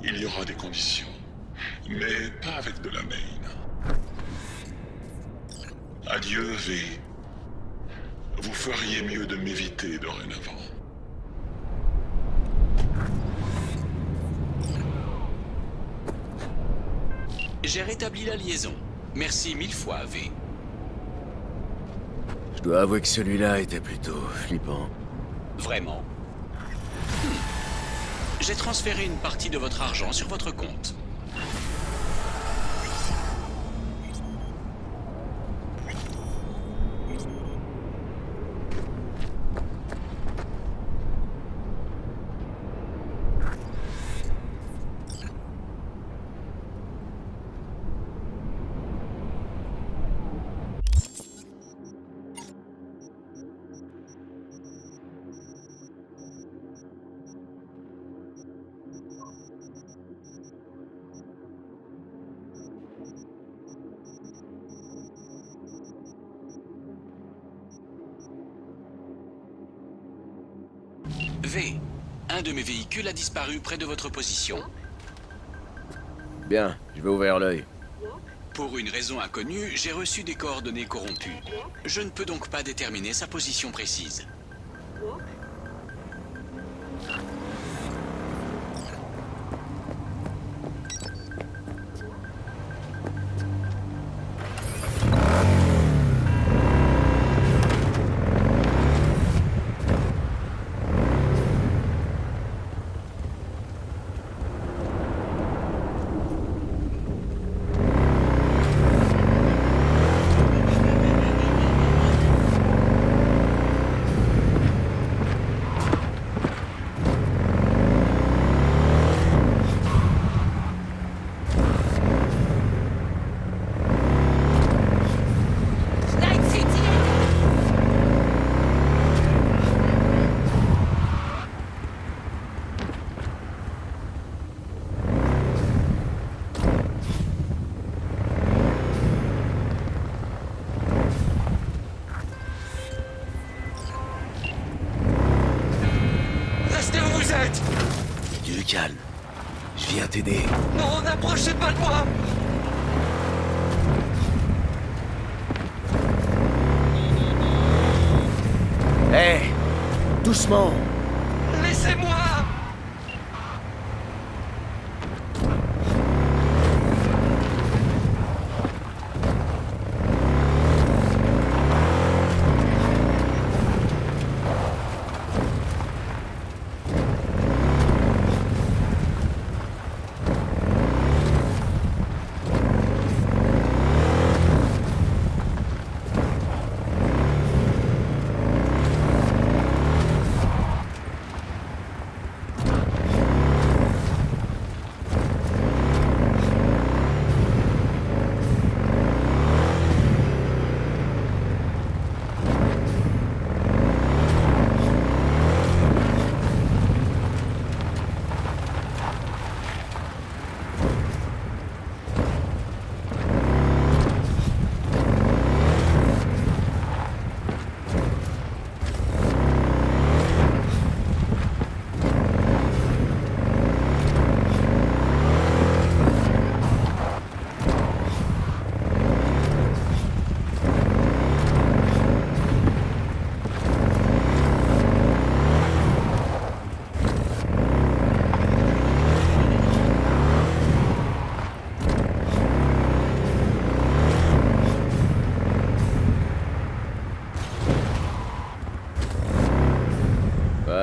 il y aura des conditions. Mais pas avec Delamain. Adieu, V. Vous feriez mieux de m'éviter dorénavant. J'ai rétabli la liaison. Merci 1000 fois, V. Je dois avouer que celui-là était plutôt flippant. Vraiment. J'ai transféré une partie de votre argent sur votre compte. V, un de mes véhicules a disparu près de votre position. Bien, je vais ouvrir l'œil. Pour une raison inconnue, j'ai reçu des coordonnées corrompues. Je ne peux donc pas déterminer sa position précise. Calme. Je viens t'aider. Non, n'approchez pas de moi! Hé! Doucement! Laissez-moi!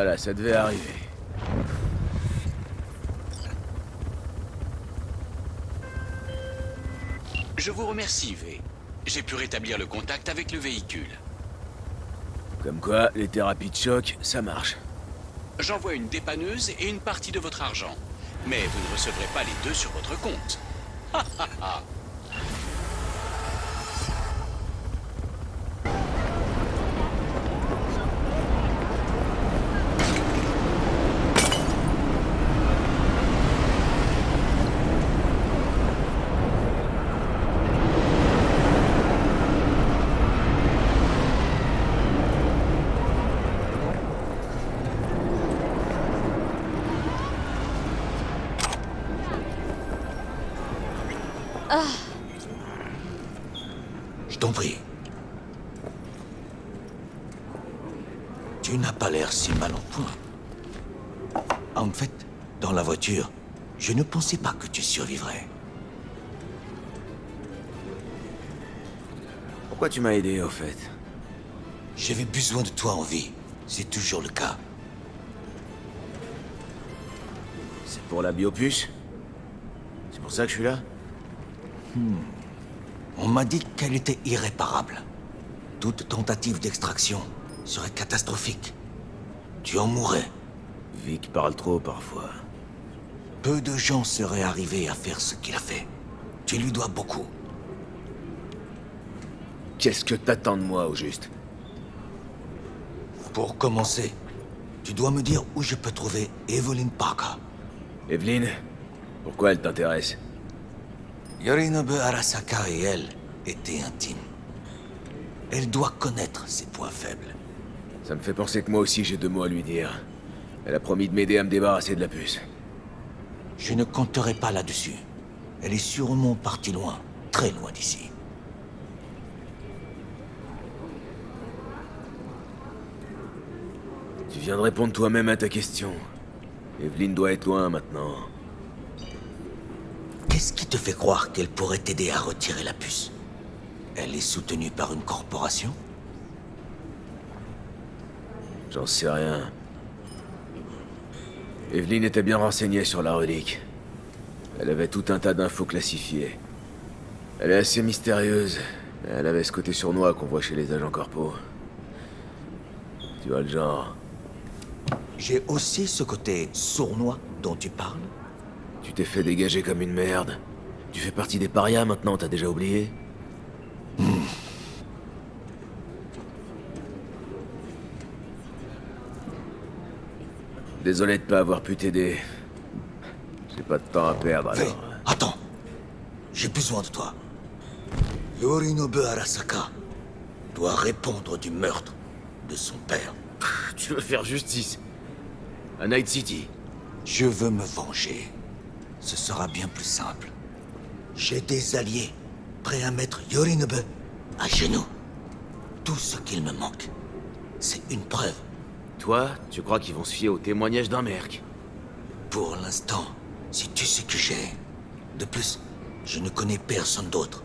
Voilà, ça devait arriver. Je vous remercie, V. J'ai pu rétablir le contact avec le véhicule. Comme quoi, les thérapies de choc, ça marche. J'envoie une dépanneuse et une partie de votre argent. Mais vous ne recevrez pas les deux sur votre compte. Ha ha ha. Je t'en prie. Tu n'as pas l'air si mal en point. En fait, dans la voiture, je ne pensais pas que tu survivrais. Pourquoi tu m'as aidé, au fait? J'avais besoin de toi en vie. C'est toujours le cas. C'est pour la biopuce? C'est pour ça que je suis là? On m'a dit qu'elle était irréparable. Toute tentative d'extraction serait catastrophique. Tu en mourrais. Vic parle trop parfois. Peu de gens seraient arrivés à faire ce qu'il a fait. Tu lui dois beaucoup. Qu'est-ce que t'attends de moi, au juste? Pour commencer, tu dois me dire où je peux trouver Evelyn Parker. Evelyn? Pourquoi elle t'intéresse? Yorinobu Arasaka et elle étaient intimes. Elle doit connaître ses points faibles. Ça me fait penser que moi aussi j'ai 2 mots à lui dire. Elle a promis de m'aider à me débarrasser de la puce. Je ne compterai pas là-dessus. Elle est sûrement partie loin, très loin d'ici. Tu viens de répondre toi-même à ta question. Evelyn doit être loin maintenant. Qu'est-ce qui te fait croire qu'elle pourrait t'aider à retirer la puce? Elle est soutenue par une corporation? J'en sais rien. Evelyn était bien renseignée sur la relique. Elle avait tout un tas d'infos classifiées. Elle est assez mystérieuse, mais elle avait ce côté sournois qu'on voit chez les agents corpos. Tu vois le genre. J'ai aussi ce côté sournois dont tu parles? Tu t'es fait dégager comme une merde. Tu fais partie des parias maintenant, t'as déjà oublié? Désolé de pas avoir pu t'aider. J'ai pas de temps à perdre alors. Attends. J'ai besoin de toi. Yorinobu Arasaka doit répondre du meurtre de son père. Tu veux faire justice? À Night City? Je veux me venger. Ce sera bien plus simple. J'ai des alliés prêts à mettre Yorinobu à genoux. Tout ce qu'il me manque, c'est une preuve. Toi, tu crois qu'ils vont se fier au témoignage d'un merc? Pour l'instant, c'est tout ce que j'ai. De plus, je ne connais personne d'autre.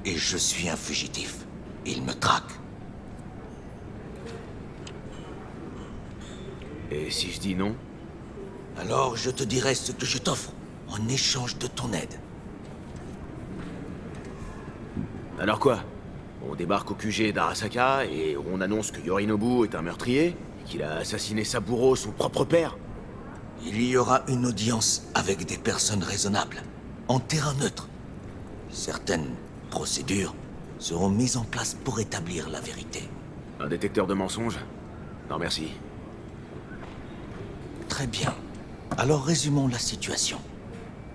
Et je suis un fugitif. Il me traque. Et si je dis non? Alors je te dirai ce que je t'offre en échange de ton aide. Alors quoi? On débarque au QG d'Arasaka et on annonce que Yorinobu est un meurtrier? Qu'il a assassiné Saburo, son propre père? Il y aura une audience avec des personnes raisonnables, en terrain neutre. Certaines procédures seront mises en place pour établir la vérité. Un détecteur de mensonges? Non merci. Très bien. Alors résumons la situation.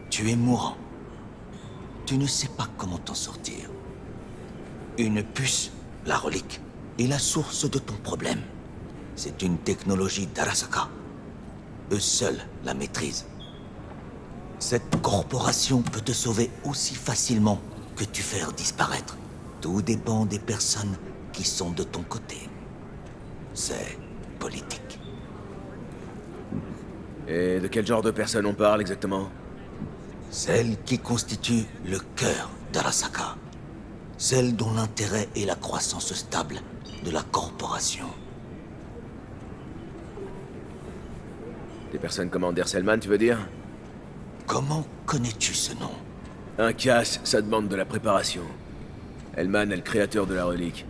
Tu es mourant. Tu ne sais pas comment t'en sortir. Une puce, la relique, est la source de ton problème. C'est une technologie d'Arasaka. Eux seuls la maîtrisent. Cette corporation peut te sauver aussi facilement que te faire disparaître. Tout dépend des personnes qui sont de ton côté. C'est politique. Et de quel genre de personne on parle exactement? Celle qui constitue le cœur d'Arasaka. Celle dont l'intérêt est la croissance stable de la corporation. Des personnes comme Anders Hellman, tu veux dire? Comment connais-tu ce nom? Un casse, ça demande de la préparation. Hellman est le créateur de la relique.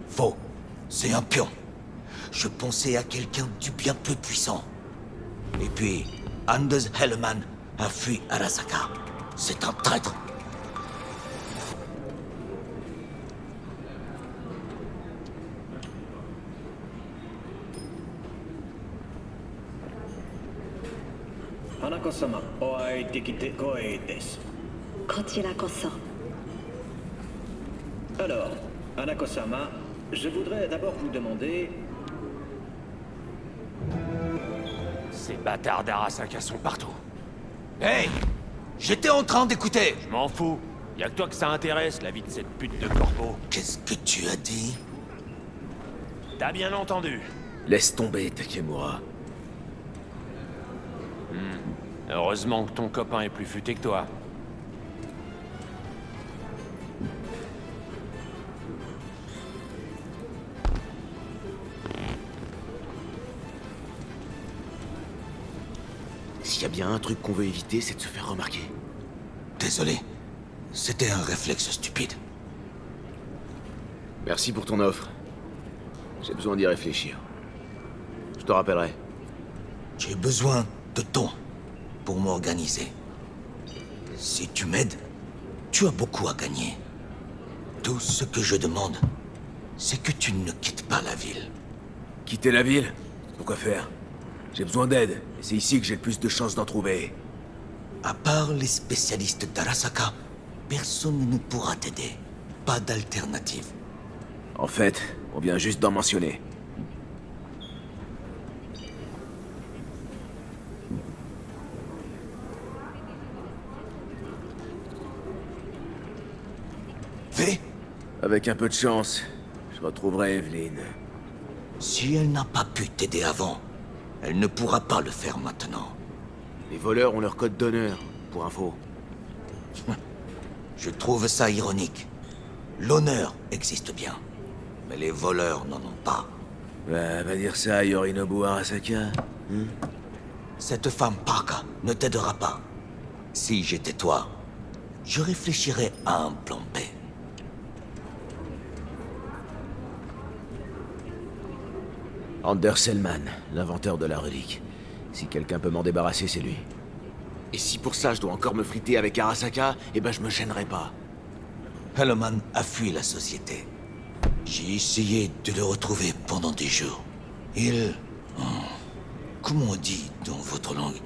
Faux. C'est un pion. Je pensais à quelqu'un du bien plus puissant. Et puis, Anders Hellman a fui Arasaka. C'est un traître. Hanako-sama, o会いできて光栄です。こちらこそ。Alors, Hanako-sama, je voudrais d'abord vous demander... Ces bâtards d'Arasaka sont partout. Hey! J'étais en train d'écouter! Je m'en fous. Y'a que toi que ça intéresse, la vie de cette pute de corbeau. Qu'est-ce que tu as dit? T'as bien entendu. Laisse tomber, Takemura. Heureusement que ton copain est plus futé que toi. S'il y a bien un truc qu'on veut éviter, c'est de se faire remarquer. Désolé. C'était un réflexe stupide. Merci pour ton offre. J'ai besoin d'y réfléchir. Je te rappellerai. J'ai besoin de temps pour m'organiser. Si tu m'aides, tu as beaucoup à gagner. Tout ce que je demande, c'est que tu ne quittes pas la ville. Quitter la ville? Pourquoi faire? J'ai besoin d'aide, et c'est ici que j'ai le plus de chances d'en trouver. À part les spécialistes d'Arasaka, personne ne pourra t'aider. Pas d'alternative. En fait, on vient juste d'en mentionner. V? Avec un peu de chance, je retrouverai Evelyn. Si elle n'a pas pu t'aider avant, elle ne pourra pas le faire maintenant. Les voleurs ont leur code d'honneur, pour info. Je trouve ça ironique. L'honneur existe bien, mais les voleurs n'en ont pas. Bah, va dire ça à Yorinobu Arasaka. Cette femme Parka ne t'aidera pas. Si j'étais toi, je réfléchirais à un plan B. Anders Hellman, l'inventeur de la relique. Si quelqu'un peut m'en débarrasser, c'est lui. Et si pour ça je dois encore me friter avec Arasaka, eh ben je me gênerai pas. Hellman a fui la société. J'ai essayé de le retrouver pendant des jours. Il... comment on dit dans votre langue?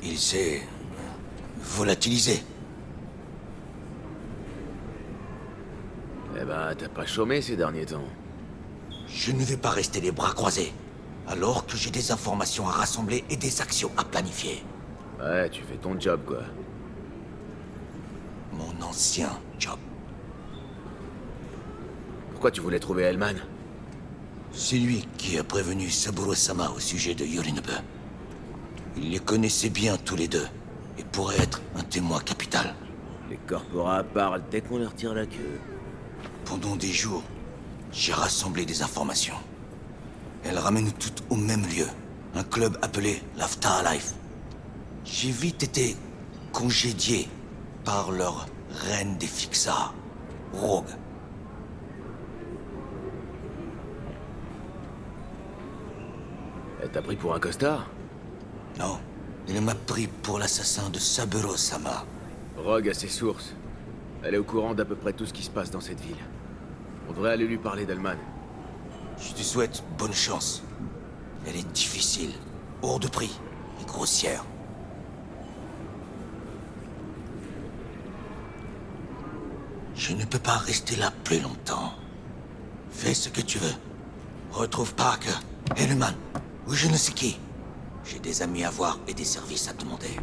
Il s'est... volatilisé. Eh ben, t'as pas chômé ces derniers temps. Je ne vais pas rester les bras croisés, alors que j'ai des informations à rassembler et des actions à planifier. Ouais, tu fais ton job, quoi. Mon ancien job. Pourquoi tu voulais trouver Hellman? C'est lui qui a prévenu Saburo-sama au sujet de Yorinobu. Il les connaissait bien tous les deux, et pourrait être un témoin capital. Les corporats parlent dès qu'on leur tire la queue. Pendant des jours, j'ai rassemblé des informations. Elles ramènent toutes au même lieu, un club appelé l'Afterlife. J'ai vite été congédié par leur reine des Fixars, Rogue. Elle t'a pris pour un costard? Non, elle m'a pris pour l'assassin de Saburo-sama. Rogue a ses sources. Elle est au courant d'à peu près tout ce qui se passe dans cette ville. On devrait aller lui parler d'Hellman. Je te souhaite bonne chance. Elle est difficile, hors de prix et grossière. Je ne peux pas rester là plus longtemps. Fais ce que tu veux. Retrouve Parker, Hellman, ou je ne sais qui. J'ai des amis à voir et des services à demander.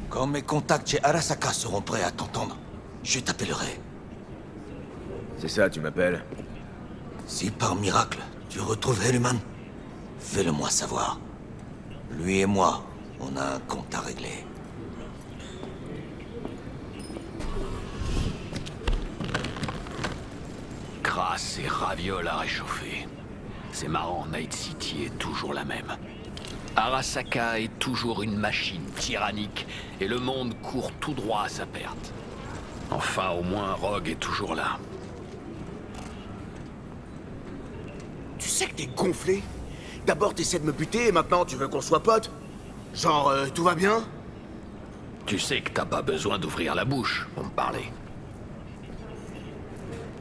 Quand mes contacts chez Arasaka seront prêts à t'entendre, je t'appellerai. C'est ça, tu m'appelles? Si par miracle, tu retrouves Hellman, fais-le moi savoir. Lui et moi, on a un compte à régler. Crasse et ravioles à réchauffer. C'est marrant, Night City est toujours la même. Arasaka est toujours une machine tyrannique et le monde court tout droit à sa perte. Enfin, au moins, Rogue est toujours là. Tu sais que t'es gonflé? D'abord t'essaies de me buter et maintenant tu veux qu'on soit potes? Genre, tout va bien? Tu sais que t'as pas besoin d'ouvrir la bouche pour me parler.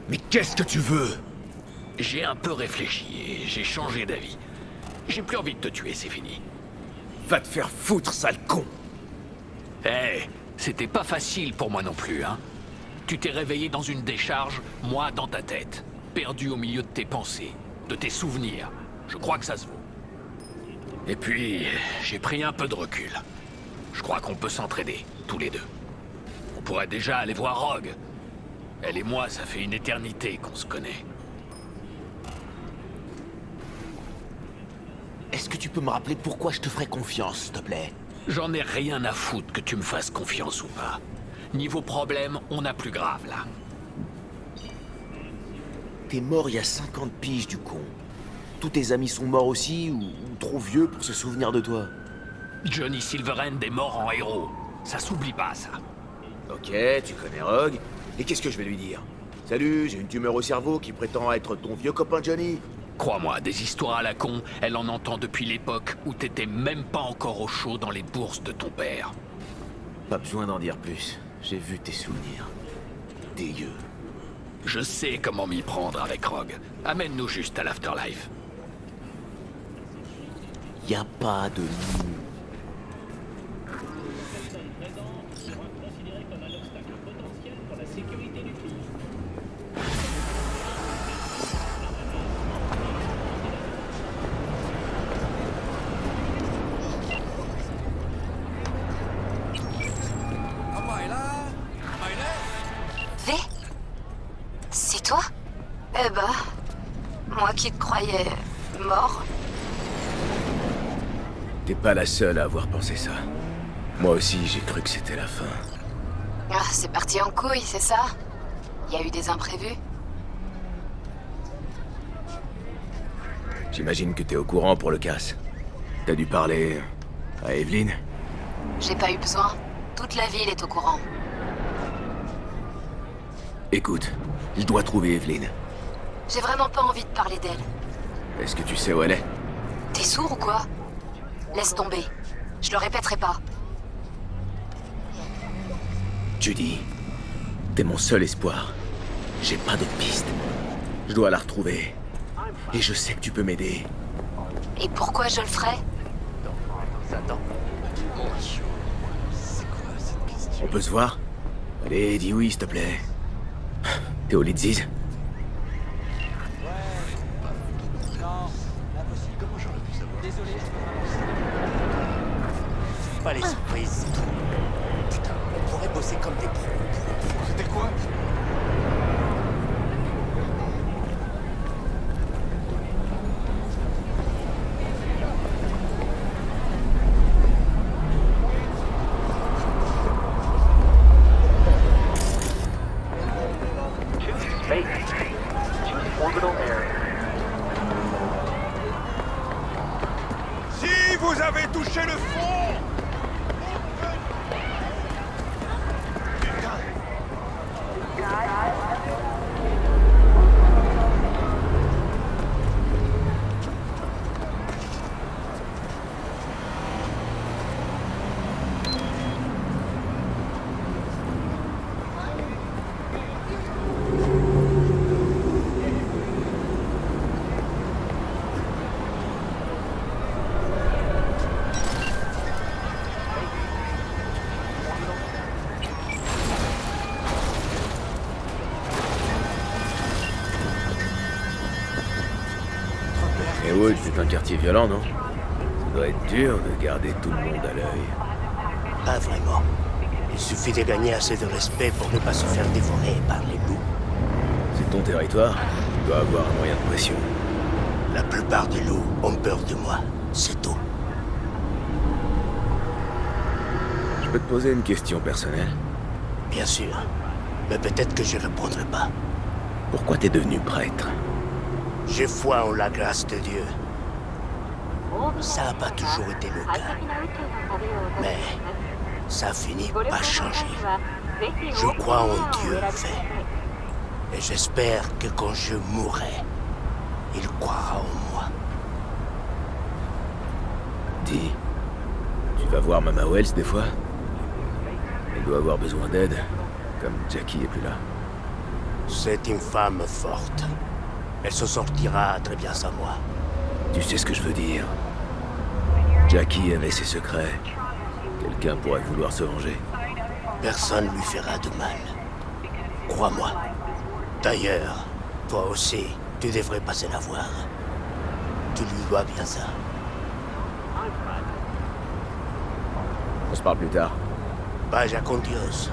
Mais qu'est-ce que tu veux? J'ai un peu réfléchi et j'ai changé d'avis. J'ai plus envie de te tuer, c'est fini. Va te faire foutre, sale con! C'était pas facile pour moi non plus, hein. Tu t'es réveillé dans une décharge, moi dans ta tête. Perdu au milieu de tes pensées, de tes souvenirs. Je crois que ça se vaut. Et puis, j'ai pris un peu de recul. Je crois qu'on peut s'entraider, tous les deux. On pourrait déjà aller voir Rogue. Elle et moi, ça fait une éternité qu'on se connaît. Est-ce que tu peux me rappeler pourquoi je te ferais confiance, s'il te plaît? J'en ai rien à foutre que tu me fasses confiance ou pas. Niveau problème, on a plus grave, là. T'es mort il y a 50 piges, du con. Tous tes amis sont morts aussi, ou trop vieux pour se souvenir de toi? Johnny Silverhand est mort en héros. Ça s'oublie pas, ça. Ok, tu connais Rogue. Et qu'est-ce que je vais lui dire? Salut, j'ai une tumeur au cerveau qui prétend être ton vieux copain Johnny. Crois-moi, des histoires à la con, elle en entend depuis l'époque où t'étais même pas encore au chaud dans les bourses de ton père. Pas besoin d'en dire plus. J'ai vu tes souvenirs. Dégueu. Je sais comment m'y prendre avec Rogue. Amène-nous juste à l'Afterlife. Y a pas de nous. V? C'est toi? Eh ben, moi qui te croyais mort. T'es pas la seule à avoir pensé ça. Moi aussi, j'ai cru que c'était la fin. Ah, c'est parti en couille, c'est ça? Y a eu des imprévus? J'imagine que t'es au courant pour le casse. T'as dû parler à Evelyn? J'ai pas eu besoin. Toute la ville est au courant. Écoute, je dois trouver Evelyn. J'ai vraiment pas envie de parler d'elle. Est-ce que tu sais où elle est? T'es sourd ou quoi? Laisse tomber. Je le répéterai pas. Judy, t'es mon seul espoir. J'ai pas d'autre piste. Je dois la retrouver. Et je sais que tu peux m'aider. Et pourquoi je le ferais? On peut se voir? Allez, dis oui, s'il te plaît. T'es au Lidziz? Pas les surprises. Putain, on pourrait bosser comme des pros. C'était quoi? Si vous avez touché le fond! Wood, c'est un quartier violent, non? Ça doit être dur de garder tout le monde à l'œil. Pas vraiment. Il suffit de gagner assez de respect pour ne pas se faire dévorer par les loups. C'est ton territoire. Tu dois avoir un moyen de pression. La plupart des loups ont peur de moi. C'est tout. Je peux te poser une question personnelle? Bien sûr. Mais peut-être que je répondrai pas. Pourquoi t'es devenu prêtre? J'ai foi en la grâce de Dieu. Ça n'a pas toujours été le cas. Mais ça finit par changer. Je crois en Dieu, fait. Et j'espère que quand je mourrai, il croira en moi. Dis, tu vas voir Mama Wells des fois? Elle doit avoir besoin d'aide, comme Jackie est plus là. C'est une femme forte. Elle se sortira très bien sans moi. Tu sais ce que je veux dire. Jackie aimait ses secrets. Quelqu'un pourrait vouloir se venger. Personne lui fera de mal. Crois-moi. D'ailleurs, toi aussi, tu devrais passer la voir. Tu lui dois bien ça. On se parle plus tard. Vaya con Dios.